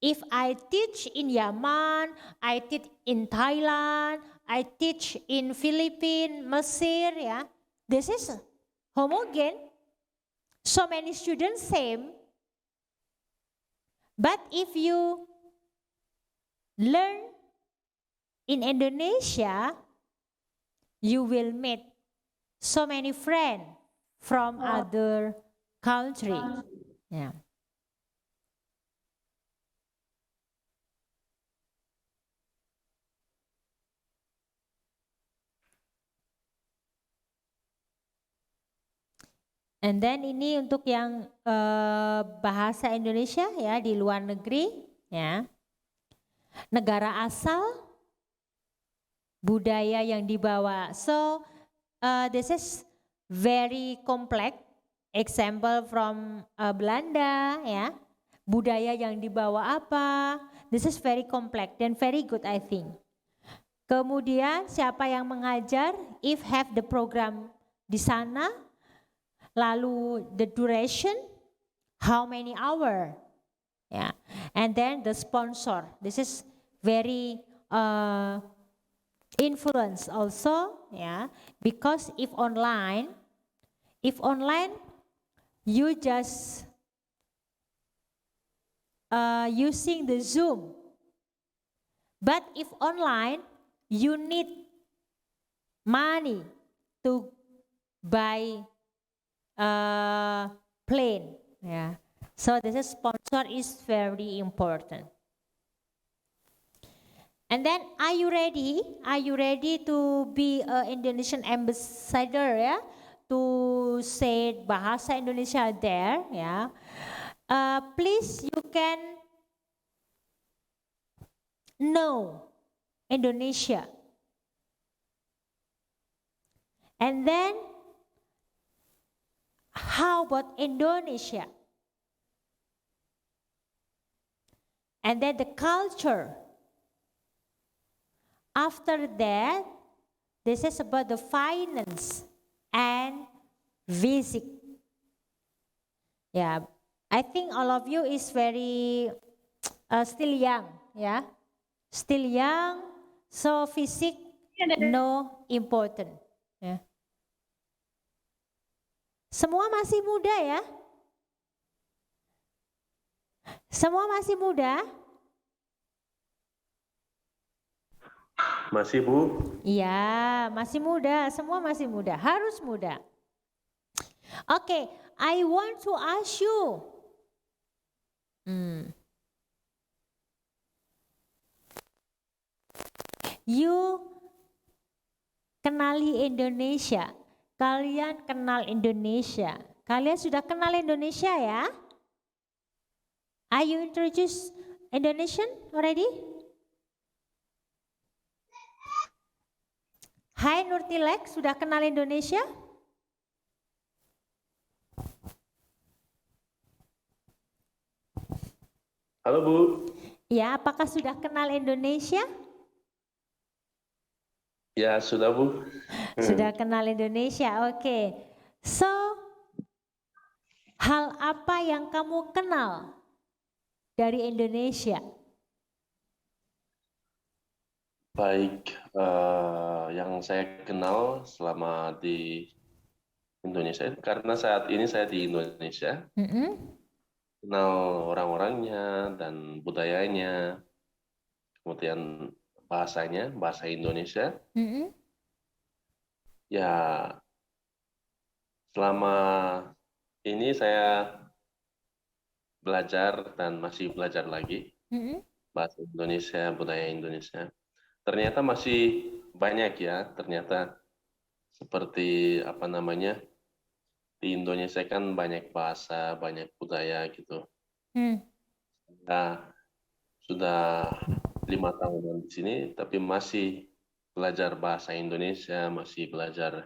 if I teach in Yaman, I teach in Thailand, I teach in Philippines, Mesir, ya, this is homogen. So many students same. But if you learn in Indonesia, you will meet so many friends from other country. Yeah. And then ini untuk yang bahasa Indonesia ya di luar negeri, ya. Negara asal, budaya yang dibawa. So this is very complex. Example from Belanda, ya. Budaya yang dibawa apa? This is very complex and very good, I think. Kemudian siapa yang mengajar? If have the program di sana. Lalu the duration, how many hour, ya, and then the sponsor. This is very influence also, ya, because if online, you just using the Zoom, but if online, you need money to buy plane, yeah. So this is sponsor is very important. And then, are you ready? Are you ready to be an Indonesian ambassador, ya? To say bahasa Indonesia there, ya. Please, you can know Indonesia. And then, how about Indonesia? And then the culture. After that, this is about the finance and visit. Yeah, I think all of you is very still young, yeah, still young. So physics no important. Yeah. Semua masih muda ya? Semua masih muda? Masih Bu? Iya, masih muda, semua masih muda, harus muda. Oke, I want to ask you. You kenali Indonesia. Kalian kenal Indonesia. Kalian sudah kenal Indonesia ya? Are you introduced Indonesian already? Hai Nurtilek, sudah kenal Indonesia? Halo Bu? Ya, apakah sudah kenal Indonesia? Ya sudah Bu. Sudah kenal Indonesia, oke. So, hal apa yang kamu kenal dari Indonesia? Baik, yang saya kenal selama di Indonesia, karena saat ini saya di Indonesia, kenal orang-orangnya dan budayanya, kemudian bahasanya, bahasa Indonesia. Ya, selama ini saya belajar dan masih belajar lagi bahasa Indonesia, budaya Indonesia. Ternyata masih banyak ya, ternyata seperti apa namanya, di Indonesia kan banyak bahasa, banyak budaya gitu. Nah, sudah 5 tahunan di sini, tapi masih belajar bahasa Indonesia, masih belajar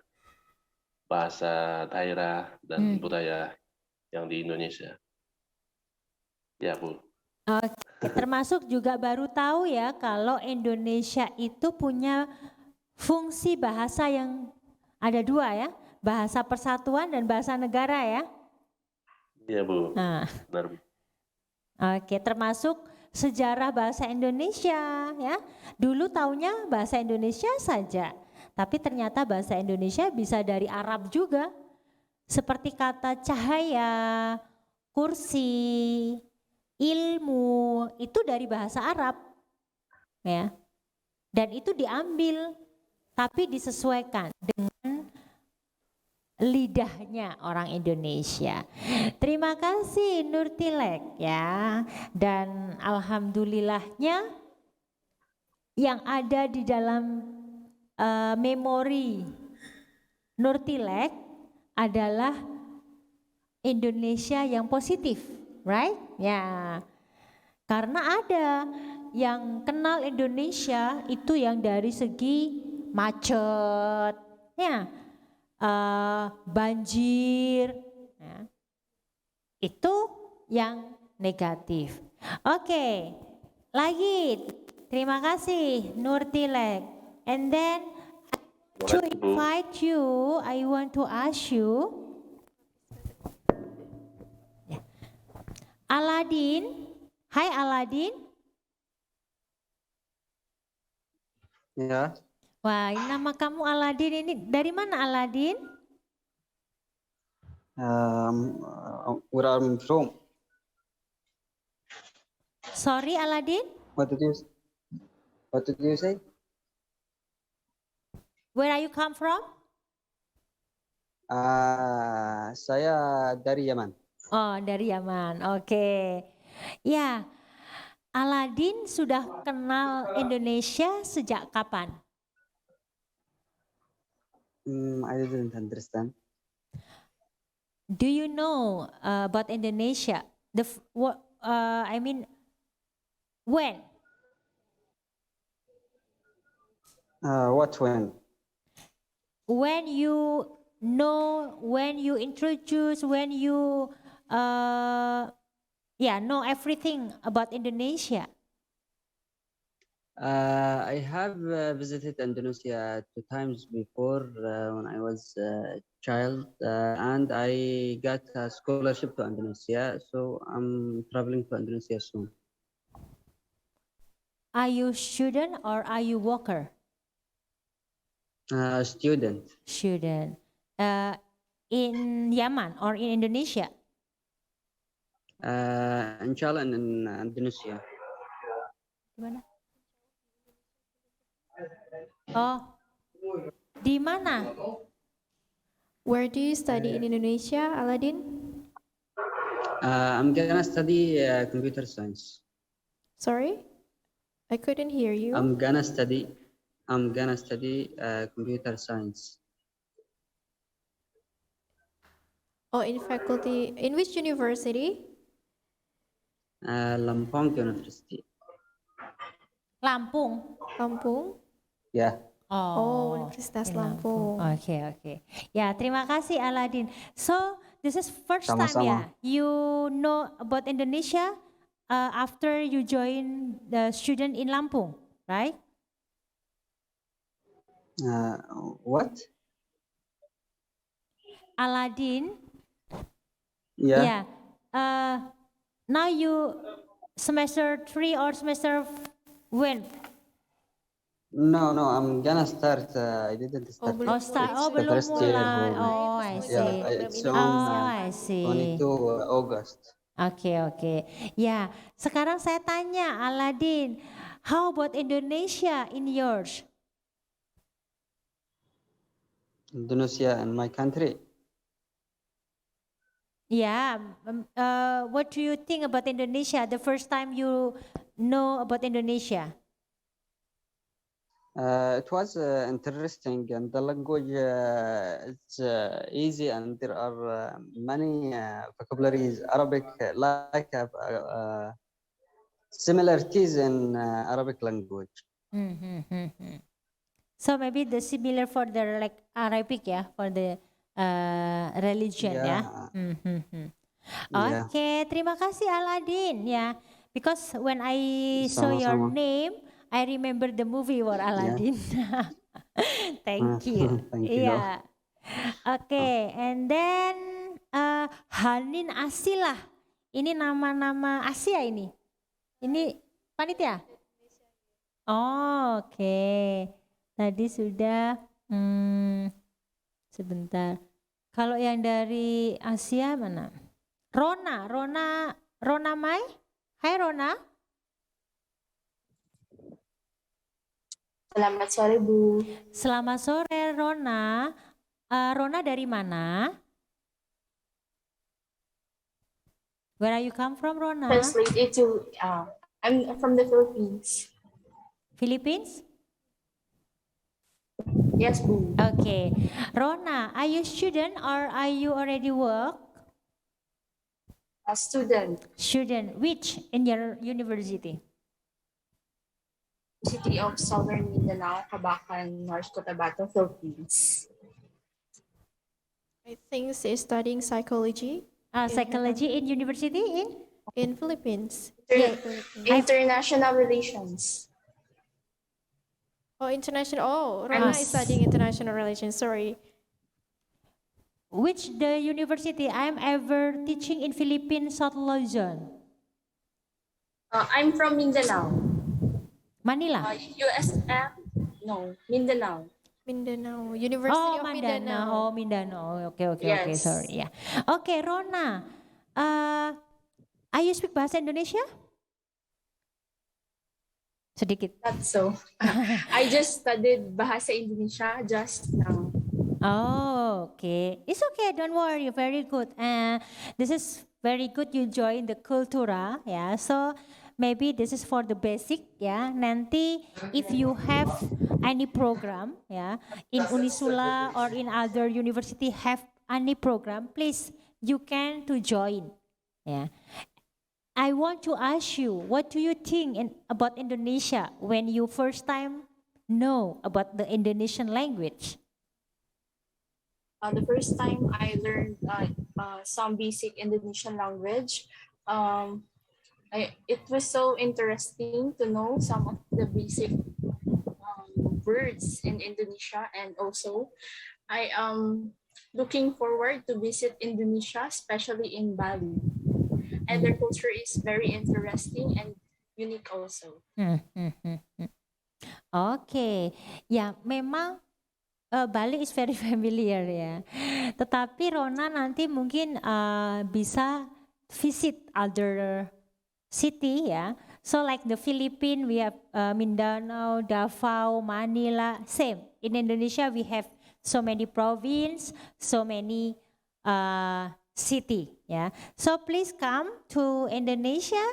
bahasa daerah dan budaya yang di Indonesia. Ya Bu. Oke, termasuk juga baru tahu ya kalau Indonesia itu punya fungsi bahasa yang ada 2 ya, bahasa persatuan dan bahasa negara ya. Iya Bu. Nah, Benar Bu. oke, termasuk sejarah bahasa Indonesia ya. Dulu taunya bahasa Indonesia saja, tapi ternyata bahasa Indonesia bisa dari Arab juga. Seperti kata cahaya, kursi, ilmu itu dari bahasa Arab ya, dan itu diambil tapi disesuaikan dengan lidahnya orang Indonesia. Terima kasih Nurtilek ya, dan alhamdulillahnya yang ada di dalam memori Nurtilek adalah Indonesia yang positif. Right? Ya, karena ada yang kenal Indonesia itu yang dari segi macet, ya, banjir, ya, itu yang negatif. Oke, lagi, terima kasih Nurtilek. And then to invite you, I want to ask you. Aladin, hai Aladin. Ya. Wah, ini nama kamu Aladin, ini dari mana Aladin? Where I'm from. Sorry Aladin. What did you say? Where are you come from? Saya dari Yaman. Oh, dari Yaman. Oke. Ya, Aladin sudah kenal Indonesia sejak kapan? I didn't understand. Do you know about Indonesia? I mean, when? What when? When you know, when you introduce, when you know everything about Indonesia. I have visited Indonesia 2 times before when I was a child, and I got a scholarship to Indonesia, so I'm traveling to Indonesia soon. Are you student or are you worker? Student. Student. In Yaman or in Indonesia? Inshallah in Indonesia. Gimana? Oh, di mana? Where do you study in Indonesia, Aladin? I'm gonna study computer science. Sorry, I couldn't hear you. I'm gonna study computer science. Oh, in faculty, in which university? Lampung University. Lampung. Lampung. Yeah. Oh, Universitas in Lampung. Oke. Ya, terima kasih Aladin. So, this is first time Sama-sama. ya, you know about Indonesia after you join the student in Lampung, right? What? Aladin, Yeah. yeah. Now you semester 3 or semester when? No, I'm gonna start. I didn't start. belum Oh, the belum first year. mulai. Oh, I see. Yeah, it's on Oh, I see. 22 August. Oke. Ya, sekarang saya tanya Aladin, how about Indonesia in yours? Indonesia and my country. Yeah, what do you think about Indonesia? The first time you know about Indonesia? It was interesting, and the language is easy, and there are many vocabularies Arabic similarities in Arabic language. So maybe the similar for the like Arabic ya, for the religion ya. Yeah. Oke, terima kasih Aladin ya. Because when I saw your Sama-sama. name, I remember the movie for Aladdin. Thank you. Thank you. Iya. Oke, and then Hanin Asilah. Ini nama-nama Asia ini. Ini panitia? Oh, oke. Tadi sudah sebentar. Kalau yang dari Asia mana? Rona Mai? Hai Rona. Selamat sore, Bu. Selamat sore Rona. Rona dari mana? Where are you come from, Rona? Translate it to, I'm from the Philippines. Philippines? Yes, Bu. Okay. Rona, are you student or are you already work? A student, Student. Which in your university? City of Southern Mindanao, Cabacan, North Cotabato, Philippines. I think she's studying psychology Psychology in university in Philippines. International relations. Oh, international. Oh, Rona is studying international relations. Sorry. Which the university I'm ever teaching in Philippines, South Luzon? I'm from Mindanao. Manila. USM? No, Mindanao. Mindanao. University of Mindanao. Oh, Mindanao. Okay. Yes. Sorry. Yeah. Okay, Rona. Are you speak bahasa Indonesia? Sedikit. Not so. I just studied Bahasa Indonesia just now. Oh, okay. It's okay. Don't worry. Very good. This is very good. You join the Kultura. Yeah. So maybe this is for the basic. Yeah. Nanti if you have any program, yeah, in Unisula or in other university have any program, please you can to join. Yeah. I want to ask you, what do you think about Indonesia when you first time know about the Indonesian language? The first time I learned some basic Indonesian language, it was so interesting to know some of the basic words in Indonesia, and also I am looking forward to visit Indonesia, especially in Bali. And their culture is very interesting and unique also. Oke, ya memang Bali is very familiar ya. Tetapi Rona nanti mungkin bisa visit other city ya. So like the Philippines, we have Mindanao, Davao, Manila, same. In Indonesia, we have so many province, so many city. Yeah. So please come to Indonesia.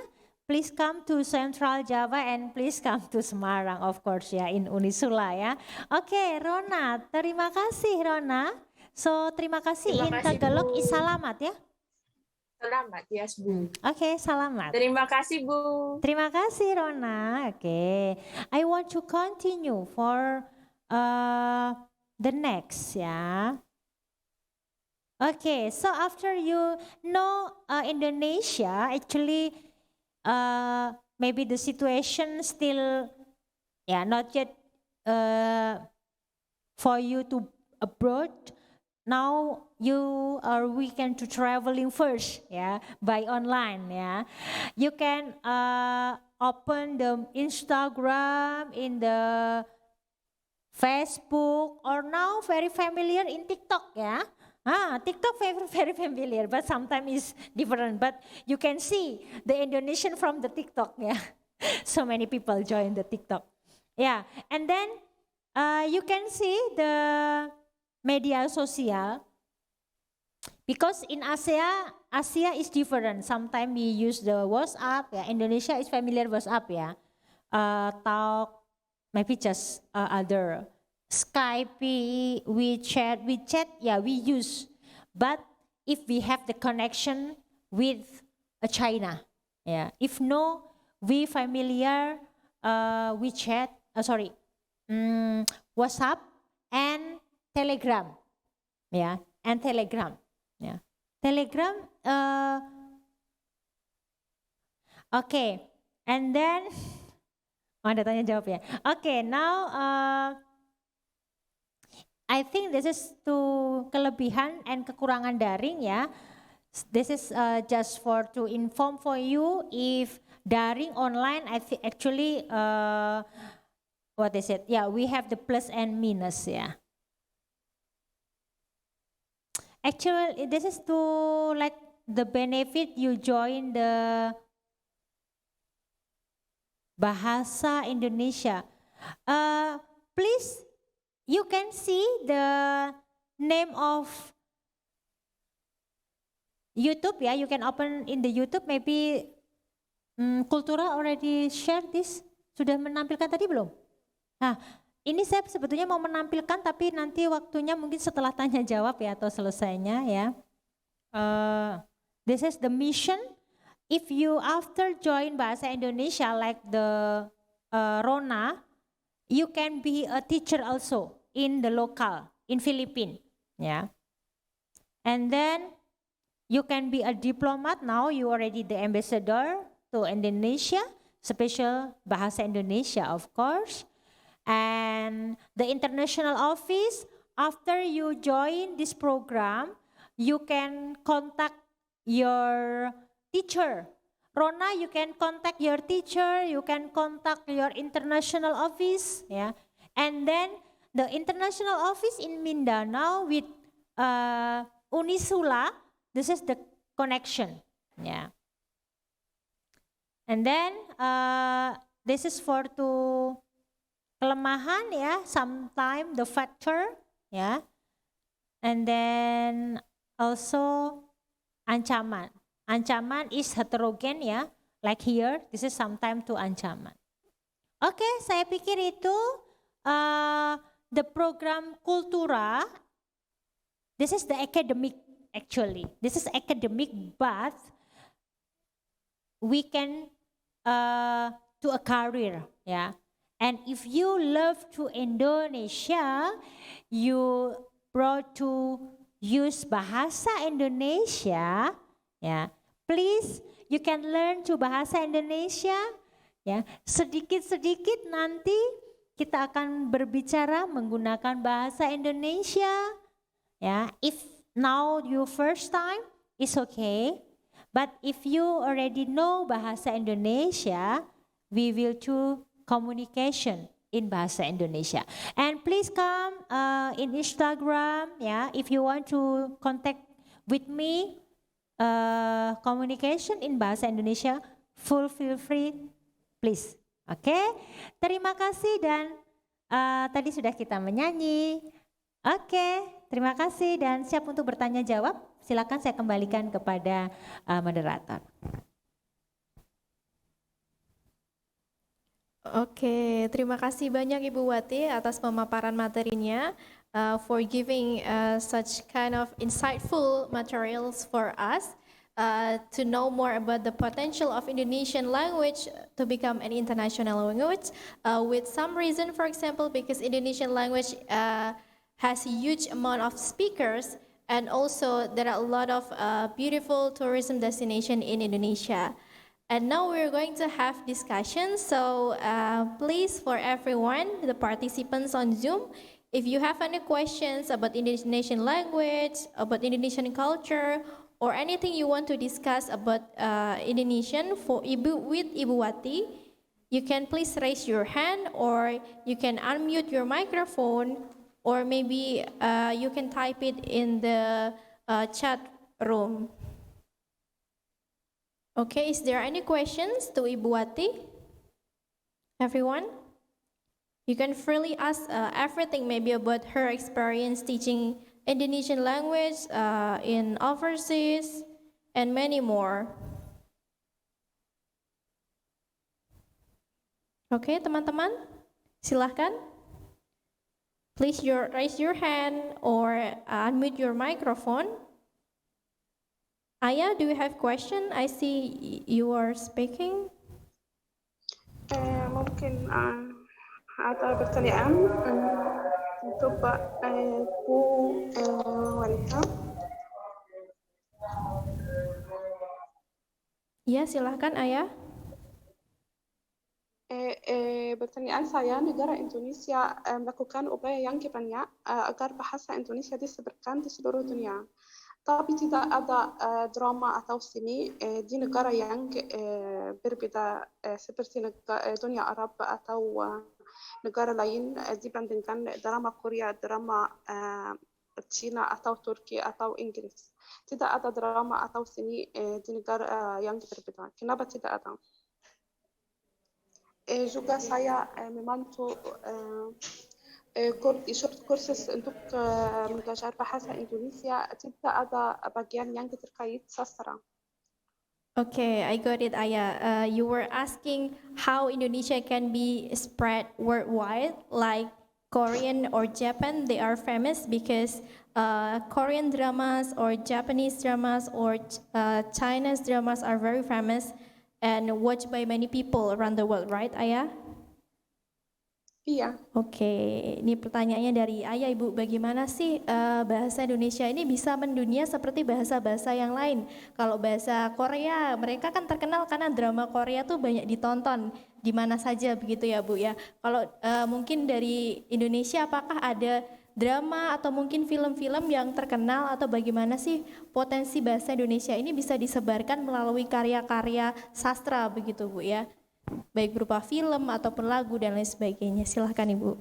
Please come to Central Java and please come to Semarang, of course ya, in Unisula ya. Oke, Rona, terima kasih Rona. So terima kasih Terima in kasih, Tagalog Bu. is selamat ya. Selamat, yes, Bu. Oke, selamat. Terima kasih, Bu. Terima kasih Rona. Oke, I want to continue for the next ya. Okay, so after you know Indonesia, actually maybe the situation still not yet for you to abroad. Now you are weekend to traveling first by online You can open the Instagram, in the Facebook, or now very familiar in TikTok TikTok very familiar, but sometimes is different. But you can see the Indonesian from the TikTok So many people join the TikTok. And then you can see the media sosial. Because in Asia is different. Sometimes we use the WhatsApp. Indonesia is familiar WhatsApp Talk, maybe just other Skype, WeChat, we use. But if we have the connection with China, if no, we familiar WeChat, WhatsApp and Telegram, and Telegram, Telegram. Okay, and then ada tanya jawab ya. Okay, now I think this is to kelebihan and kekurangan daring This is just to inform for you if daring online actually what is it? We have the plus and minus Actually, this is to like the benefit you join the Bahasa Indonesia. Please, you can see the name of YouTube You can open in the YouTube. Maybe Kultura already share this. Sudah menampilkan tadi belum? Nah, ini saya sebetulnya mau menampilkan, tapi nanti waktunya mungkin setelah tanya jawab atau selesainya This is the mission. If you after join Bahasa Indonesia like the Rona, you can be a teacher also in the local, in Philippines. And then you can be a diplomat. Now you already the ambassador to Indonesia, special Bahasa Indonesia, of course. And the international office, after you join this program, you can contact your teacher. Rona, you can contact your teacher, you can contact your international office, And then the international office in Mindanao with Unisula, this is the connection, And then this is for to kelemahan sometime the factor, And then also ancaman. Ancaman is heterogen like here, this is sometime to ancaman. Oke, saya pikir itu the program Kultura, this is the academic actually. This is academic, but we can to a career, And if you love to Indonesia, you brought to use Bahasa Indonesia, Please, you can learn to Bahasa Indonesia, Sedikit-sedikit nanti kita akan berbicara menggunakan Bahasa Indonesia, If now you first time, it's okay. But if you already know Bahasa Indonesia, we will do communication in Bahasa Indonesia. And please come in Instagram, if you want to contact with me, communication in Bahasa Indonesia, feel free please. Oke, terima kasih dan tadi sudah kita menyanyi. Oke, terima kasih dan siap untuk bertanya jawab. Silakan saya kembalikan kepada moderator. Oke, terima kasih banyak Ibu Wati atas pemaparan materinya, for giving such kind of insightful materials for us to know more about the potential of Indonesian language to become an international language. With some reason, for example, because Indonesian language has a huge amount of speakers, and also there are a lot of beautiful tourism destination in Indonesia. And now we're going to have discussion. So please, for everyone, the participants on Zoom, if you have any questions about Indonesian language, about Indonesian culture, or anything you want to discuss about Indonesian with Ibu Wati, you can please raise your hand, or you can unmute your microphone, or maybe you can type it in the chat room. Okay, is there any questions to Ibu Wati? Everyone? You can freely ask everything maybe about her experience teaching Indonesian language in overseas and many more. Oke, teman-teman, silahkan. Please raise your hand or unmute your microphone. Aya, do you have question? I see you are speaking. ممكن ada pertanyaan untuk Bu Wanita. Ya, silahkan Aya. Pertanyaan saya, negara Indonesia melakukan upaya yang banyak agar bahasa Indonesia disebarkan di seluruh dunia. Tapi tidak ada drama atau seni di negara yang berbeda seperti dunia Arab atau negara lain dibandingkan drama Korea, drama Cina atau Turki atau Inggris. Tidak ada drama atau seni di negara yang berbeda. Kenapa tidak ada? Juga saya membantu kursus untuk belajar bahasa Indonesia, tidak ada bagian yang terkait sastra. Okay, I got it, Aya. You were asking how Indonesia can be spread worldwide, like Korean or Japan. They are famous because Korean dramas or Japanese dramas or Chinese dramas are very famous and watched by many people around the world, right, Aya? Iya. Oke, ini pertanyaannya dari Ayah, Ibu. Bagaimana sih bahasa Indonesia ini bisa mendunia seperti bahasa-bahasa yang lain? Kalau bahasa Korea, mereka kan terkenal karena drama Korea tuh banyak ditonton di mana saja begitu ya, Bu ya. Kalau mungkin dari Indonesia, apakah ada drama atau mungkin film-film yang terkenal, atau bagaimana sih potensi bahasa Indonesia ini bisa disebarkan melalui karya-karya sastra begitu, Bu ya? Baik berupa film ataupun lagu dan lain sebagainya. Silahkan Ibu.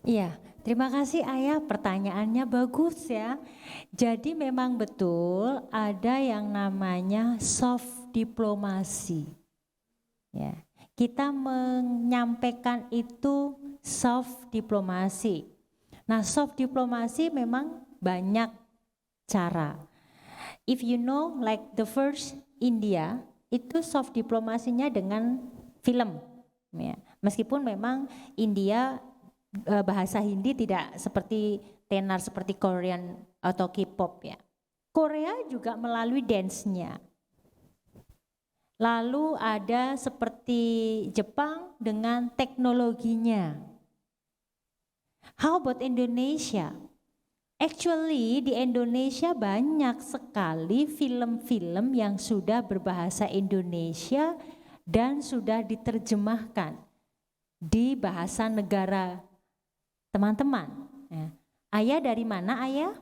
Iya, terima kasih Ayah, pertanyaannya bagus ya. Jadi memang betul ada yang namanya soft diplomasi. Ya, kita menyampaikan itu soft diplomasi. Nah, soft diplomasi memang banyak cara. If you know, like the first India, itu soft diplomasinya dengan film. Ya. Meskipun memang India bahasa Hindi tidak seperti tenar seperti Korean atau K-pop ya. Korea juga melalui dance-nya. Lalu ada seperti Jepang dengan teknologinya. How about Indonesia? Actually di Indonesia banyak sekali film-film yang sudah berbahasa Indonesia dan sudah diterjemahkan di bahasa negara teman-teman. Ya. Ayah dari mana Ayah?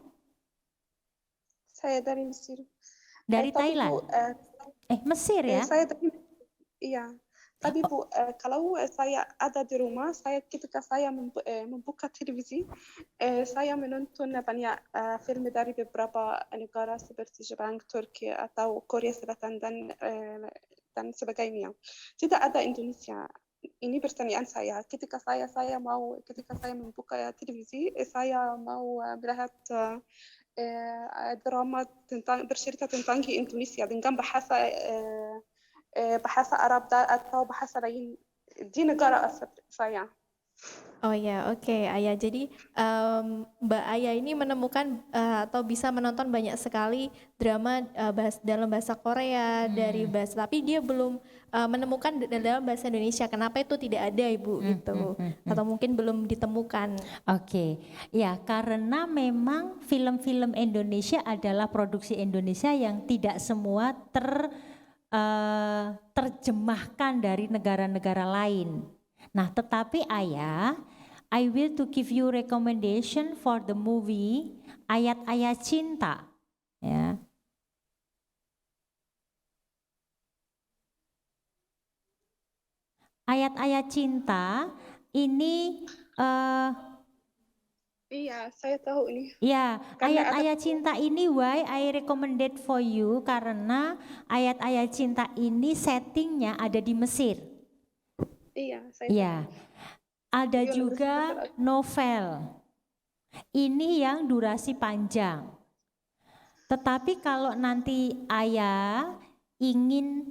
Saya dari Mesir. Dari Thailand? Mesir ya? Saya dari, iya. Tapi Bu, kalau saya ada di rumah, ketika saya membuka televisi, saya menonton banyak film dari beberapa negara seperti Jepang, Turki, atau Korea Selatan dan dan sebagainya. Tidak ada Indonesia. Ini pertanyaan saya. Ketika saya membuka televisi, saya mau melihat drama bercerita tentang Indonesia dengan bahasa Arab atau bahasa lain di negara asal saya. Oh ya, oke Ayah. Jadi Mbak Ayah ini menemukan atau bisa menonton banyak sekali drama dalam bahasa Korea dari bahasa, tapi dia belum menemukan dalam bahasa Indonesia. Kenapa itu tidak ada, Ibu? Gitu? Atau mungkin belum ditemukan? Oke, ya karena memang film-film Indonesia adalah produksi Indonesia yang tidak semua terjemahkan dari negara-negara lain. Nah, tetapi Ayah, I will to give you recommendation for the movie Ayat-Ayat Cinta. Ya. Ayat-Ayat Cinta ini Iya, saya tahu ini. ya, Karena ayat-ayat cinta ini why I recommended for you karena ayat-ayat cinta ini settingnya ada di Mesir. Iya, saya Ya, ada Iya, juga novel. Ini yang durasi panjang. Tetapi kalau nanti Ayah ingin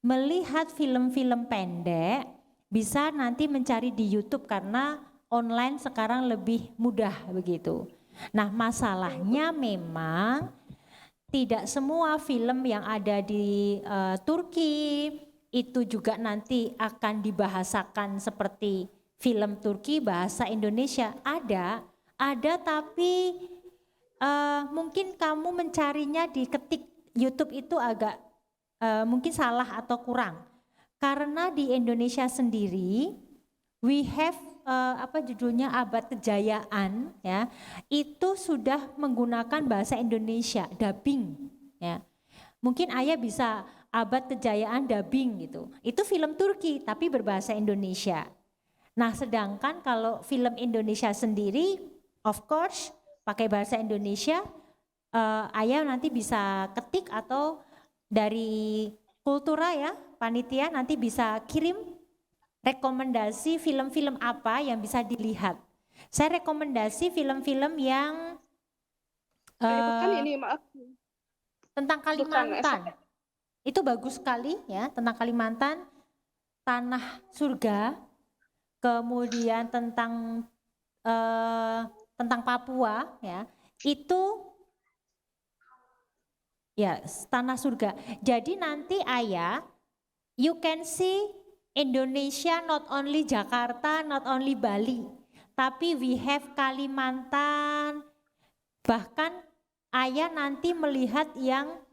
melihat film-film pendek, bisa nanti mencari di YouTube karena online sekarang lebih mudah begitu. Nah, masalahnya memang tidak semua film yang ada di Turki itu juga nanti akan dibahasakan seperti film Turki bahasa Indonesia. Ada tapi mungkin kamu mencarinya di ketik YouTube itu agak mungkin salah atau kurang. Karena di Indonesia sendiri we have apa judulnya Abad Kejayaan ya, itu sudah menggunakan bahasa Indonesia dubbing ya. Mungkin Ayah bisa Abad Kejayaan dubbing gitu. Itu film Turki tapi berbahasa Indonesia. Nah, sedangkan kalau film Indonesia sendiri of course pakai bahasa Indonesia, Ayah nanti bisa ketik atau dari Kultura ya, panitia nanti bisa kirim rekomendasi film-film apa yang bisa dilihat. Saya rekomendasi film-film yang bukan ini, maaf. tentang Kalimantan. Itu bagus sekali ya, tentang Kalimantan, Tanah Surga, kemudian tentang Papua ya. Itu ya Tanah Surga. Jadi nanti Ayah, you can see Indonesia not only Jakarta, not only Bali, tapi we have Kalimantan. Bahkan Ayah nanti melihat yang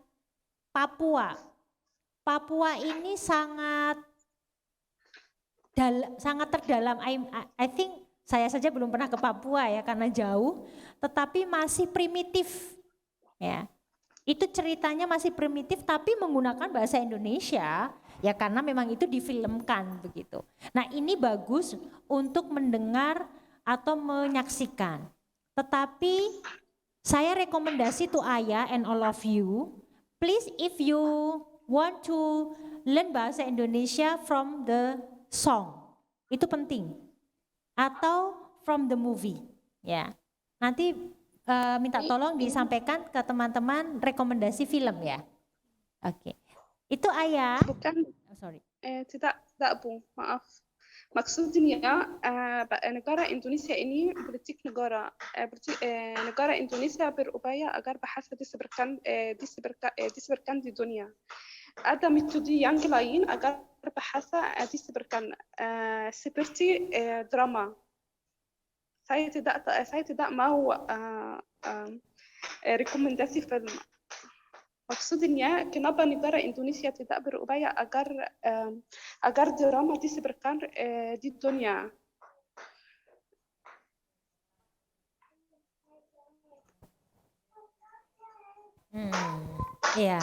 Papua. Papua ini sangat terdalam. I think saya saja belum pernah ke Papua ya karena jauh, tetapi masih primitif ya. Itu ceritanya masih primitif tapi menggunakan bahasa Indonesia ya karena memang itu difilmkan begitu. Nah, ini bagus untuk mendengar atau menyaksikan. Tetapi saya rekomendasi to Ayah and all of you, please if you want to learn bahasa Indonesia from the song, itu penting. Atau from the movie ya. Nanti minta tolong disampaikan ke teman-teman rekomendasi film ya. Oke. Itu Ayah. Bukan. Sorry. Tidak Bu, maaf. Maksudnya negara Indonesia ini politik negara Indonesia berupaya agar bahasa disebarkan di dunia. Ada metode yang lain agar bahasa disebarkan seperti drama. Saya tidak mau rekomendasi film. Maksudnya kenapa negara Indonesia tidak berupaya agar drama disebarkan di dunia. Ya.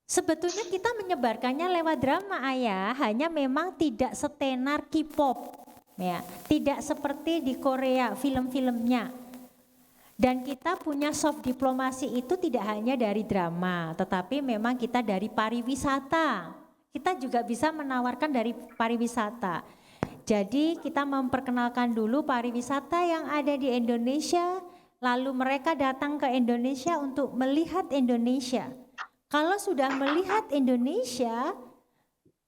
Sebetulnya kita menyebarkannya lewat drama Ayah, hanya memang tidak setenar K-pop. Ya, tidak seperti di Korea film-filmnya. Dan kita punya soft diplomasi itu tidak hanya dari drama, tetapi memang kita dari pariwisata. Kita juga bisa menawarkan dari pariwisata. Jadi kita memperkenalkan dulu pariwisata yang ada di Indonesia, lalu mereka datang ke Indonesia untuk melihat Indonesia. Kalau sudah melihat Indonesia,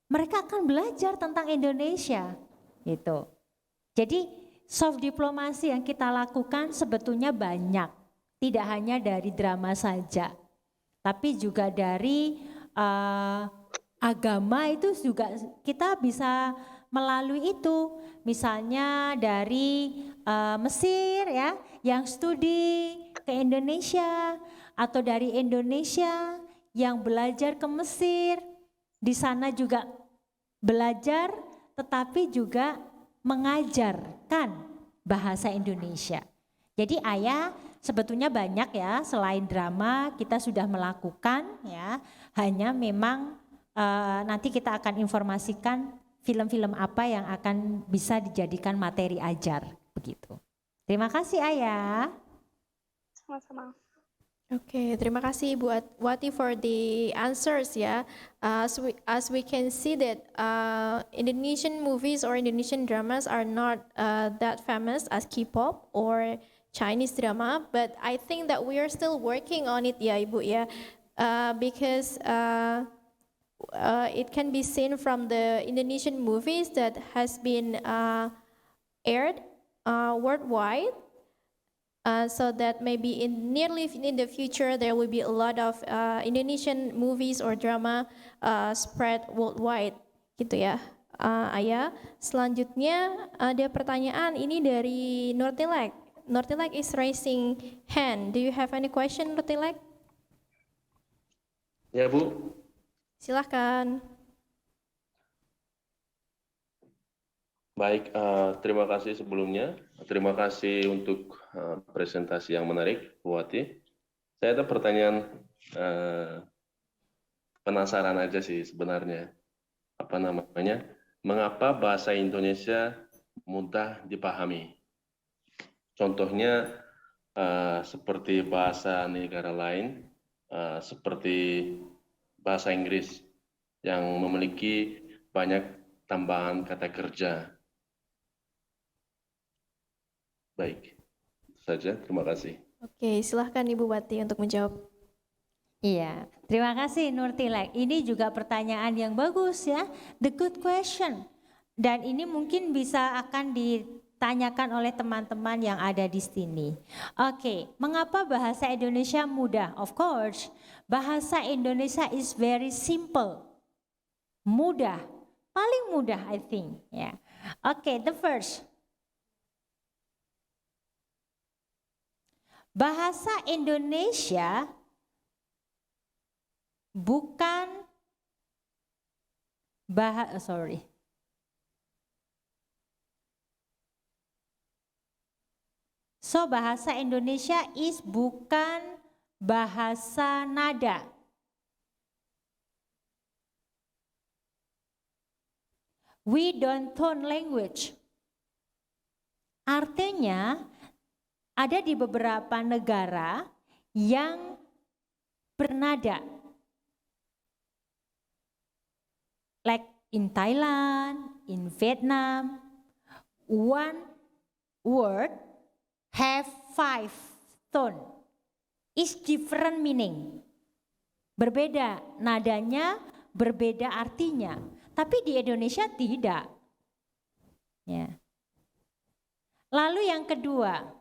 mereka akan belajar tentang Indonesia. Gitu. Jadi soft diplomasi yang kita lakukan sebetulnya banyak, tidak hanya dari drama saja, tapi juga dari agama itu juga kita bisa melalui itu. Misalnya dari Mesir ya, yang studi ke Indonesia, atau dari Indonesia yang belajar ke Mesir, di sana juga belajar, tetapi juga mengajarkan bahasa Indonesia. Jadi ayah sebetulnya banyak ya, selain drama kita sudah melakukan ya, hanya memang nanti kita akan informasikan film-film apa yang akan bisa dijadikan materi ajar begitu. Terima kasih ayah. Sama-sama. Oke, terima kasih Ibu Wati for the answers ya. As we can see that Indonesian movies or Indonesian dramas are not that famous as K-pop or Chinese drama, but I think that we are still working on it ya Ibu ya, because it can be seen from the Indonesian movies that has been aired worldwide. So that maybe in the future there will be a lot of Indonesian movies or drama spread worldwide gitu ya. Ayah, selanjutnya ada pertanyaan ini dari Nurtilek. Nurtilek is raising hand. Do you have any question, Nurtilek? Ya Bu. Silahkan. Baik, terima kasih sebelumnya. Terima kasih untuk presentasi yang menarik, Bu Wati. Saya ada pertanyaan penasaran aja sih sebenarnya. Apa namanya? Mengapa bahasa Indonesia mudah dipahami? Contohnya seperti bahasa negara lain, seperti bahasa Inggris yang memiliki banyak tambahan kata kerja. Baik, itu saja. Terima kasih. Oke, silahkan Ibu Wati untuk menjawab. Iya, terima kasih Nurtilek. Ini juga pertanyaan yang bagus ya, the good question. Dan ini mungkin bisa akan ditanyakan oleh teman-teman yang ada di sini. Oke, mengapa bahasa Indonesia mudah? Of course, bahasa Indonesia is very simple. Mudah, paling mudah I think. Ya. Oke, the first. Bahasa Indonesia bukan So bahasa Indonesia is bukan bahasa nada. We don't tone language. Artinya ada di beberapa negara yang bernada. Like in Thailand, in Vietnam, one word have 5 tone. Is different meaning. Berbeda nadanya, berbeda artinya. Tapi di Indonesia tidak. Ya. Lalu yang kedua,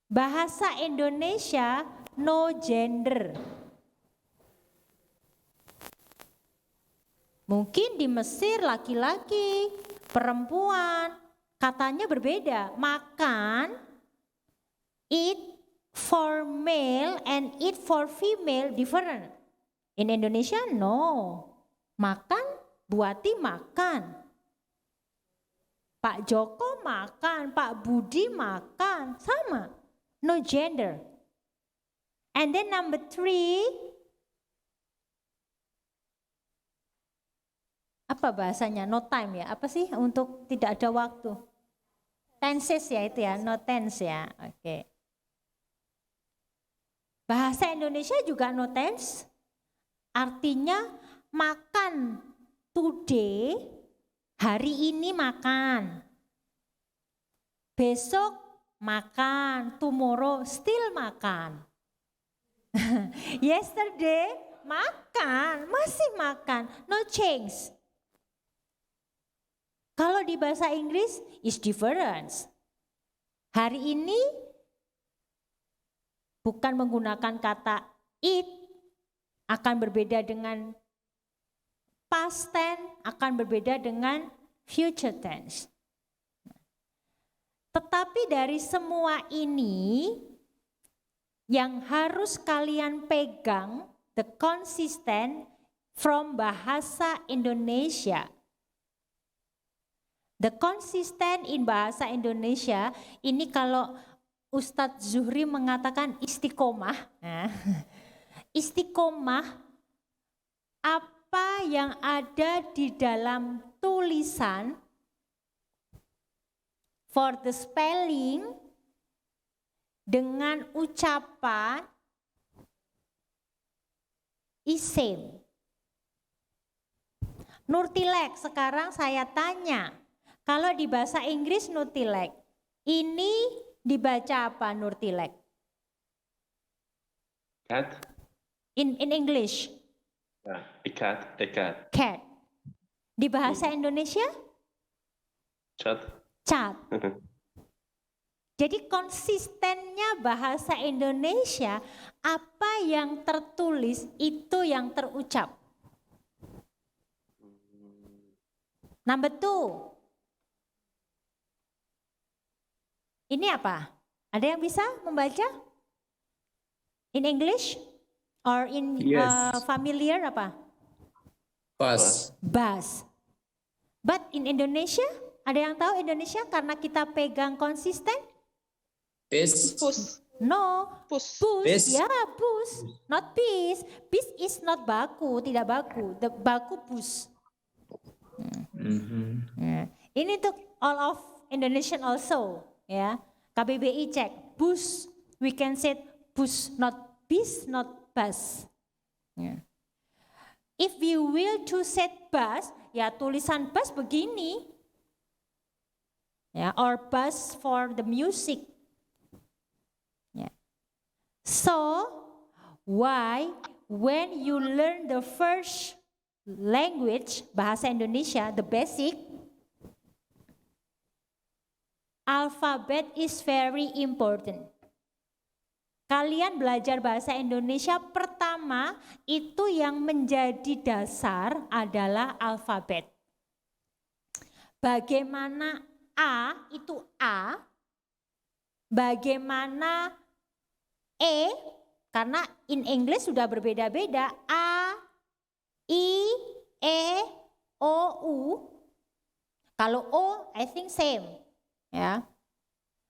bahasa Indonesia no gender. Mungkin di Mesir laki-laki, perempuan, katanya berbeda. Makan, eat for male and eat for female different. In Indonesia no. Makan, Buati makan. Pak Joko makan, Pak Budi makan, sama. No gender. And then number 3, apa bahasanya? No time ya? Apa sih untuk tidak ada waktu? tenses ya itu ya, no tense ya. Oke. Bahasa Indonesia juga no tense. Artinya makan today, hari ini makan. Besok makan, tomorrow still makan. Yesterday makan, masih makan, no change. Kalau di bahasa Inggris is difference. Hari ini bukan menggunakan kata it, akan berbeda dengan past tense, akan berbeda dengan future tense. Tetapi dari semua ini yang harus kalian pegang, the consistent from bahasa Indonesia. The consistent in bahasa Indonesia, ini kalau Ustadz Zuhri mengatakan istiqomah. Nah, istiqomah apa yang ada di dalam tulisan for the spelling dengan ucapan is same. Nurtilek, sekarang saya tanya. Kalau di bahasa Inggris Nurtilek, ini dibaca apa Nurtilek? Cat. In English? A cat. Cat. Di bahasa Indonesia? Cat. Cat. Jadi konsistennya bahasa Indonesia, apa yang tertulis itu yang terucap. Number 2. Ini apa? Ada yang bisa membaca? In English? Or in familiar apa? Bus. Bus. But in Indonesia? Ada yang tahu Indonesia karena kita pegang konsisten? Bis. Pus. No. Pus. Bus. Bis. Ya, bus. Not bis. Bis is not baku, tidak baku. The baku bus. Ini untuk all of Indonesian also. Ya, KBBI cek bus, we can say bus, not bis, not bus. Yeah. If you will to set bus, ya tulisan bus begini, ya, or bus for the music. Yeah. So why when you learn the first language bahasa Indonesia, the basic, alphabet is very important. Kalian belajar bahasa Indonesia pertama itu yang menjadi dasar adalah alfabet. Bagaimana A itu A, bagaimana E, karena in English sudah berbeda-beda, A, I, E, O, U. Kalau O, I think same. Ya,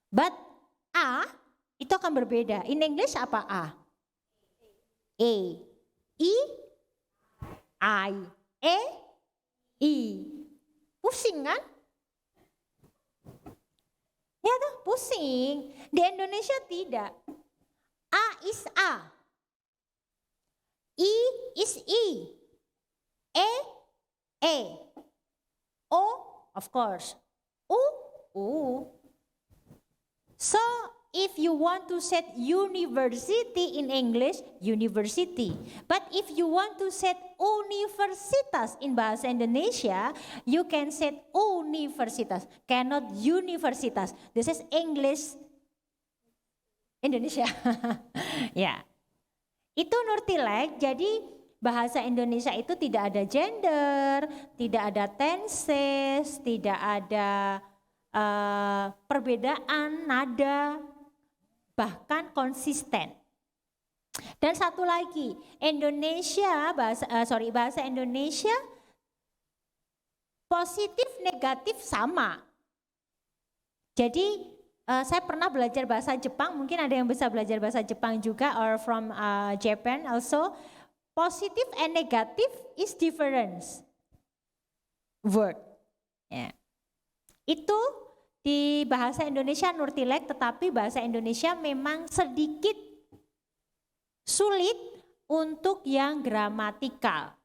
but A itu akan berbeda. In English apa A? E, I, E, I. Pusing kan? Ya tuh pusing. Di Indonesia tidak. A is A. I is I. E. O, of course. U. So if you want to set university in English, university. But if you want to set universitas in bahasa Indonesia, you can set universitas, cannot universitas. This is English Indonesia. Ya. Itu Nurtilek, jadi bahasa Indonesia itu tidak ada gender, tidak ada tenses, tidak ada perbedaan nada, bahkan konsisten. Dan satu lagi, bahasa Indonesia positif negatif sama. Jadi saya pernah belajar bahasa Jepang, mungkin ada yang bisa belajar bahasa Jepang juga, or from Japan also. Positif and negatif is difference word. Yeah. Itu di bahasa Indonesia Nurtilek, tetapi bahasa Indonesia memang sedikit sulit untuk yang gramatikal.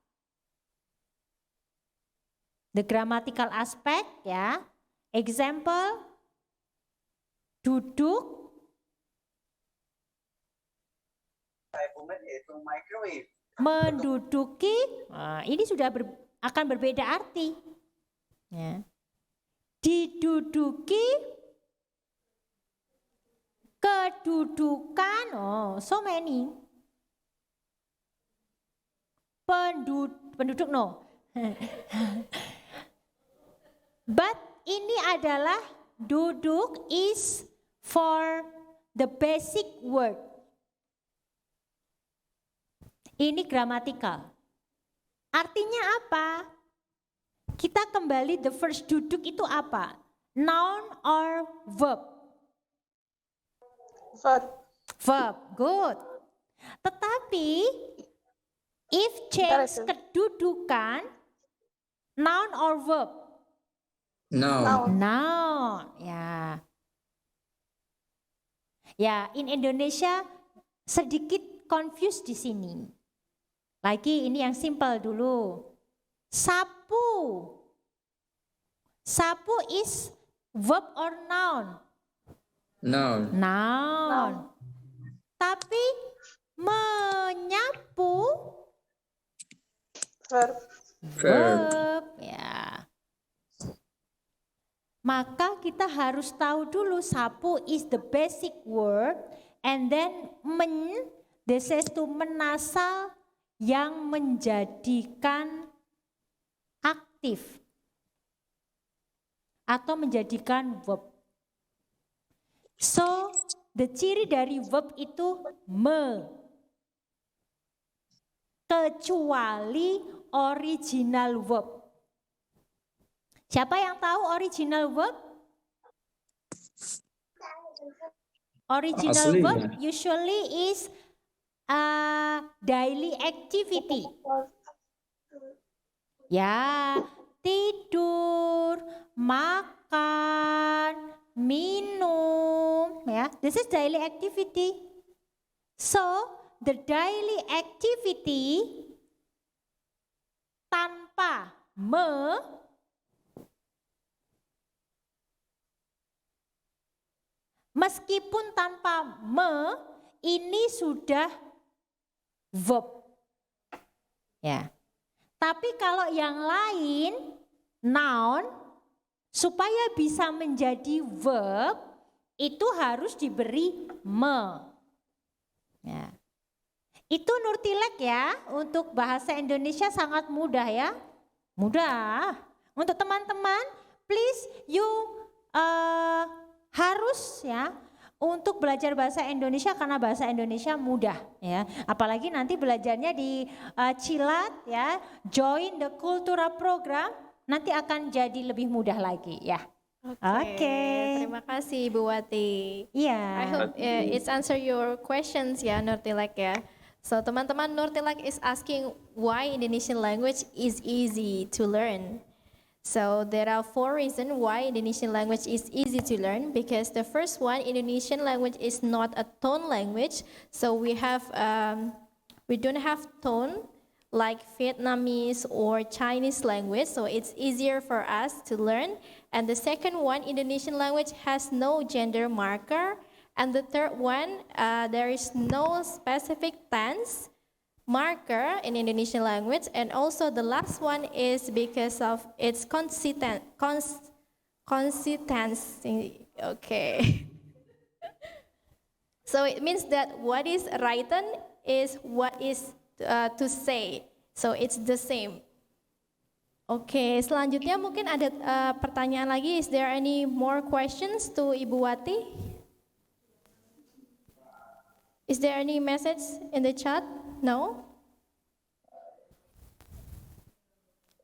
The grammatical aspect ya. Example, duduk, menduduki, ini sudah akan berbeda arti. Ya. Diduduki, kedudukan, so many. Penduduk no. But ini adalah duduk is for the basic word. Ini gramatikal. Artinya apa? Kita kembali the first duduk itu apa? Noun or verb? Verb. Verb, good. Tetapi if change kedudukan, noun or verb? No. Noun, ya. Ya, in Indonesia sedikit confused di sini. Lagi ini yang simple dulu. Sapu. Sapu is verb or noun? No. Noun. Tapi menyapu Verb. verb ya. Maka kita harus tahu dulu sapu is the basic word and then this is to menasal yang menjadikan aktif atau menjadikan verb. So, the ciri dari verb itu kecuali original verb. Siapa yang tahu original verb? Original Asli, verb ya. usually is a daily activity. Ya, tidur, makan, minum, ya. This is daily activity. So, the daily activity tanpa meskipun tanpa ini sudah verb. Ya. Tapi kalau yang lain noun supaya bisa menjadi verb itu harus diberi Ya. Itu Nurtilek ya, untuk bahasa Indonesia sangat mudah ya. Mudah. Untuk teman-teman, please you harus ya untuk belajar bahasa Indonesia karena bahasa Indonesia mudah ya. Apalagi nanti belajarnya di Cilat ya, join the Kultura program nanti akan jadi lebih mudah lagi ya. Oke. Terima kasih Ibu Wati. Iya. I hope it's answer your questions ya Nurtilek ya. So teman-teman, Nurtilek is asking why Indonesian language is easy to learn. So there are 4 reasons why Indonesian language is easy to learn. Because the first one, Indonesian language is not a tone language. So we don't have tone like Vietnamese or Chinese language. So it's easier for us to learn. And the second one, Indonesian language has no gender marker. And the third one, there is no specific tense marker in Indonesian language. And also the last one is because of its consistency. Okay. So it means that what is written is what is to say. So it's the same. Oke, selanjutnya mungkin ada pertanyaan lagi. Is there any more questions to Ibu Wati? Is there any message in the chat? No?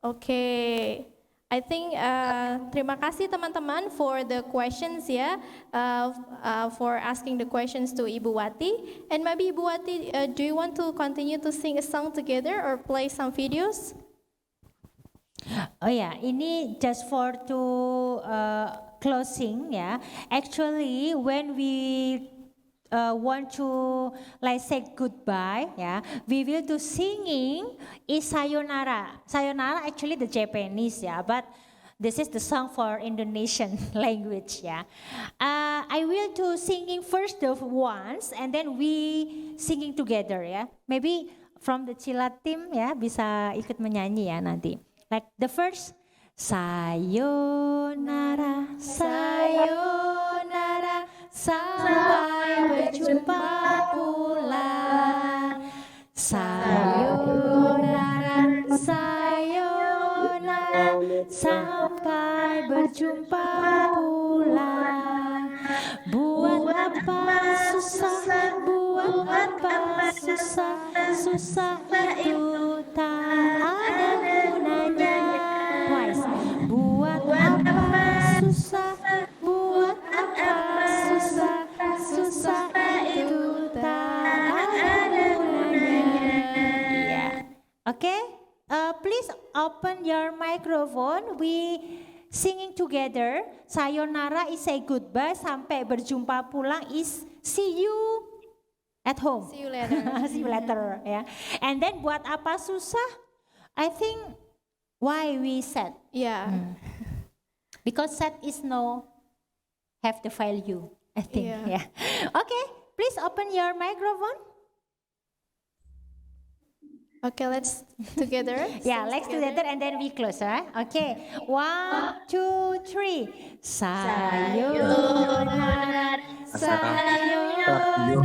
Okay. I think terima kasih teman-teman for the questions ya, for asking the questions to Ibu Wati. And maybe Ibu Wati, do you want to continue to sing a song together or play some videos? Oh ya, ini just for to closing, yeah. Actually, when we want to like say goodbye, yeah, we will do singing is sayonara. Sayonara actually the Japanese, yeah, but this is the song for Indonesian language, yeah. I will do singing first of once, and then we singing together, ya. Maybe from the Cilat team, ya, bisa ikut menyanyi ya nanti. Like the first, sayonara, sayonara, sampai berjumpa pulang. Sayonara, sayonara, sampai berjumpa pulang. Buat apa susah, buat apa susah, susah itu tak ada gunanya. Twice. Buat apa susah, buat apa susah, susah itu tak ada gunanya. Yeah. Okay. Please open your microphone. We singing together. Sayonara is say goodbye. Sampai berjumpa pulang is see you at home. See you later. See you later. Yeah. And then buat apa susah? I think why we sad. Yeah. Because sad is no have the value. I think. Yeah. Yeah. Okay. Please open your microphone. Okay, let's together. Yeah, let's together and then we close, right? Okay, 1, 2, 3. Sayonara, sayonara,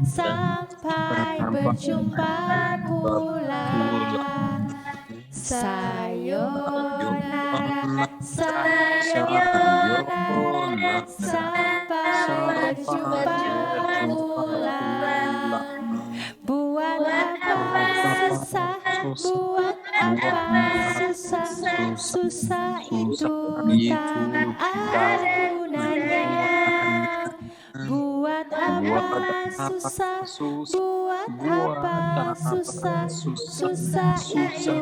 sampai berjumpa pulang. Sayonara, sayonara, sampai berjumpa pulang. Buat apa susah, buat apa susah, susah itu tak ada gunanya. Buat apa susah, buat apa susah, susah itu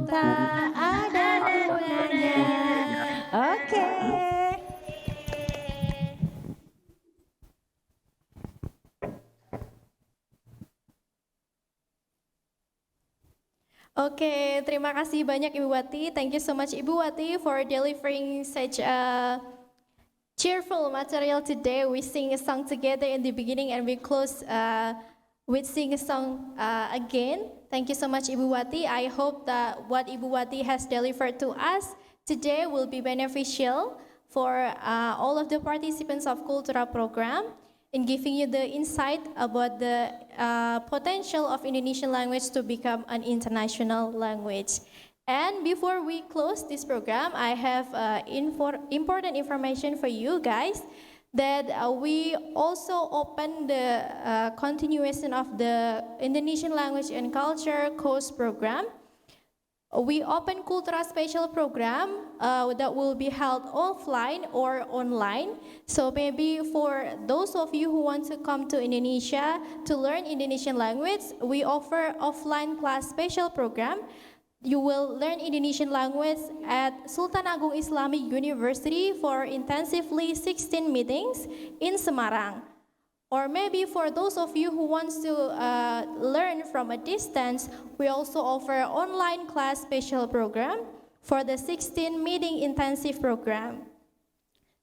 tak ada gunanya. Oke. Oke, terima kasih banyak Ibu Wati. Thank you so much Ibu Wati for delivering such a cheerful material today. We sing a song together in the beginning and we close with sing a song again. Thank you so much Ibu Wati. I hope that what Ibu Wati has delivered to us today will be beneficial for all of the participants of Kultura program in giving you the insight about the potential of Indonesian language to become an international language. And before we close this program, I have important information for you guys that we also open the continuation of the Indonesian language and culture course program. We open Kultura special program that will be held offline or online. So maybe for those of you who want to come to Indonesia to learn Indonesian language, we offer offline class special program. You will learn Indonesian language at Sultan Agung Islamic University for intensively 16 meetings in Semarang. Or maybe for those of you who wants to learn from a distance, we also offer online class special program for the 16 meeting intensive program.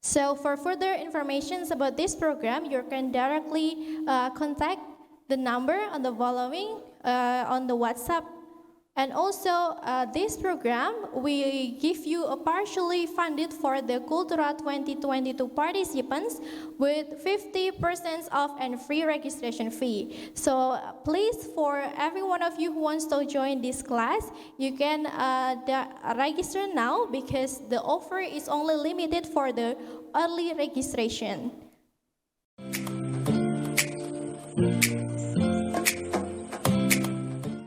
So for further information about this program, you can directly contact the number on the following on the WhatsApp. And also, this program, we give you a partially funded for the Kultura 2022 participants with 50% off and free registration fee. So please, for every one of you who wants to join this class, you can register now because the offer is only limited for the early registration.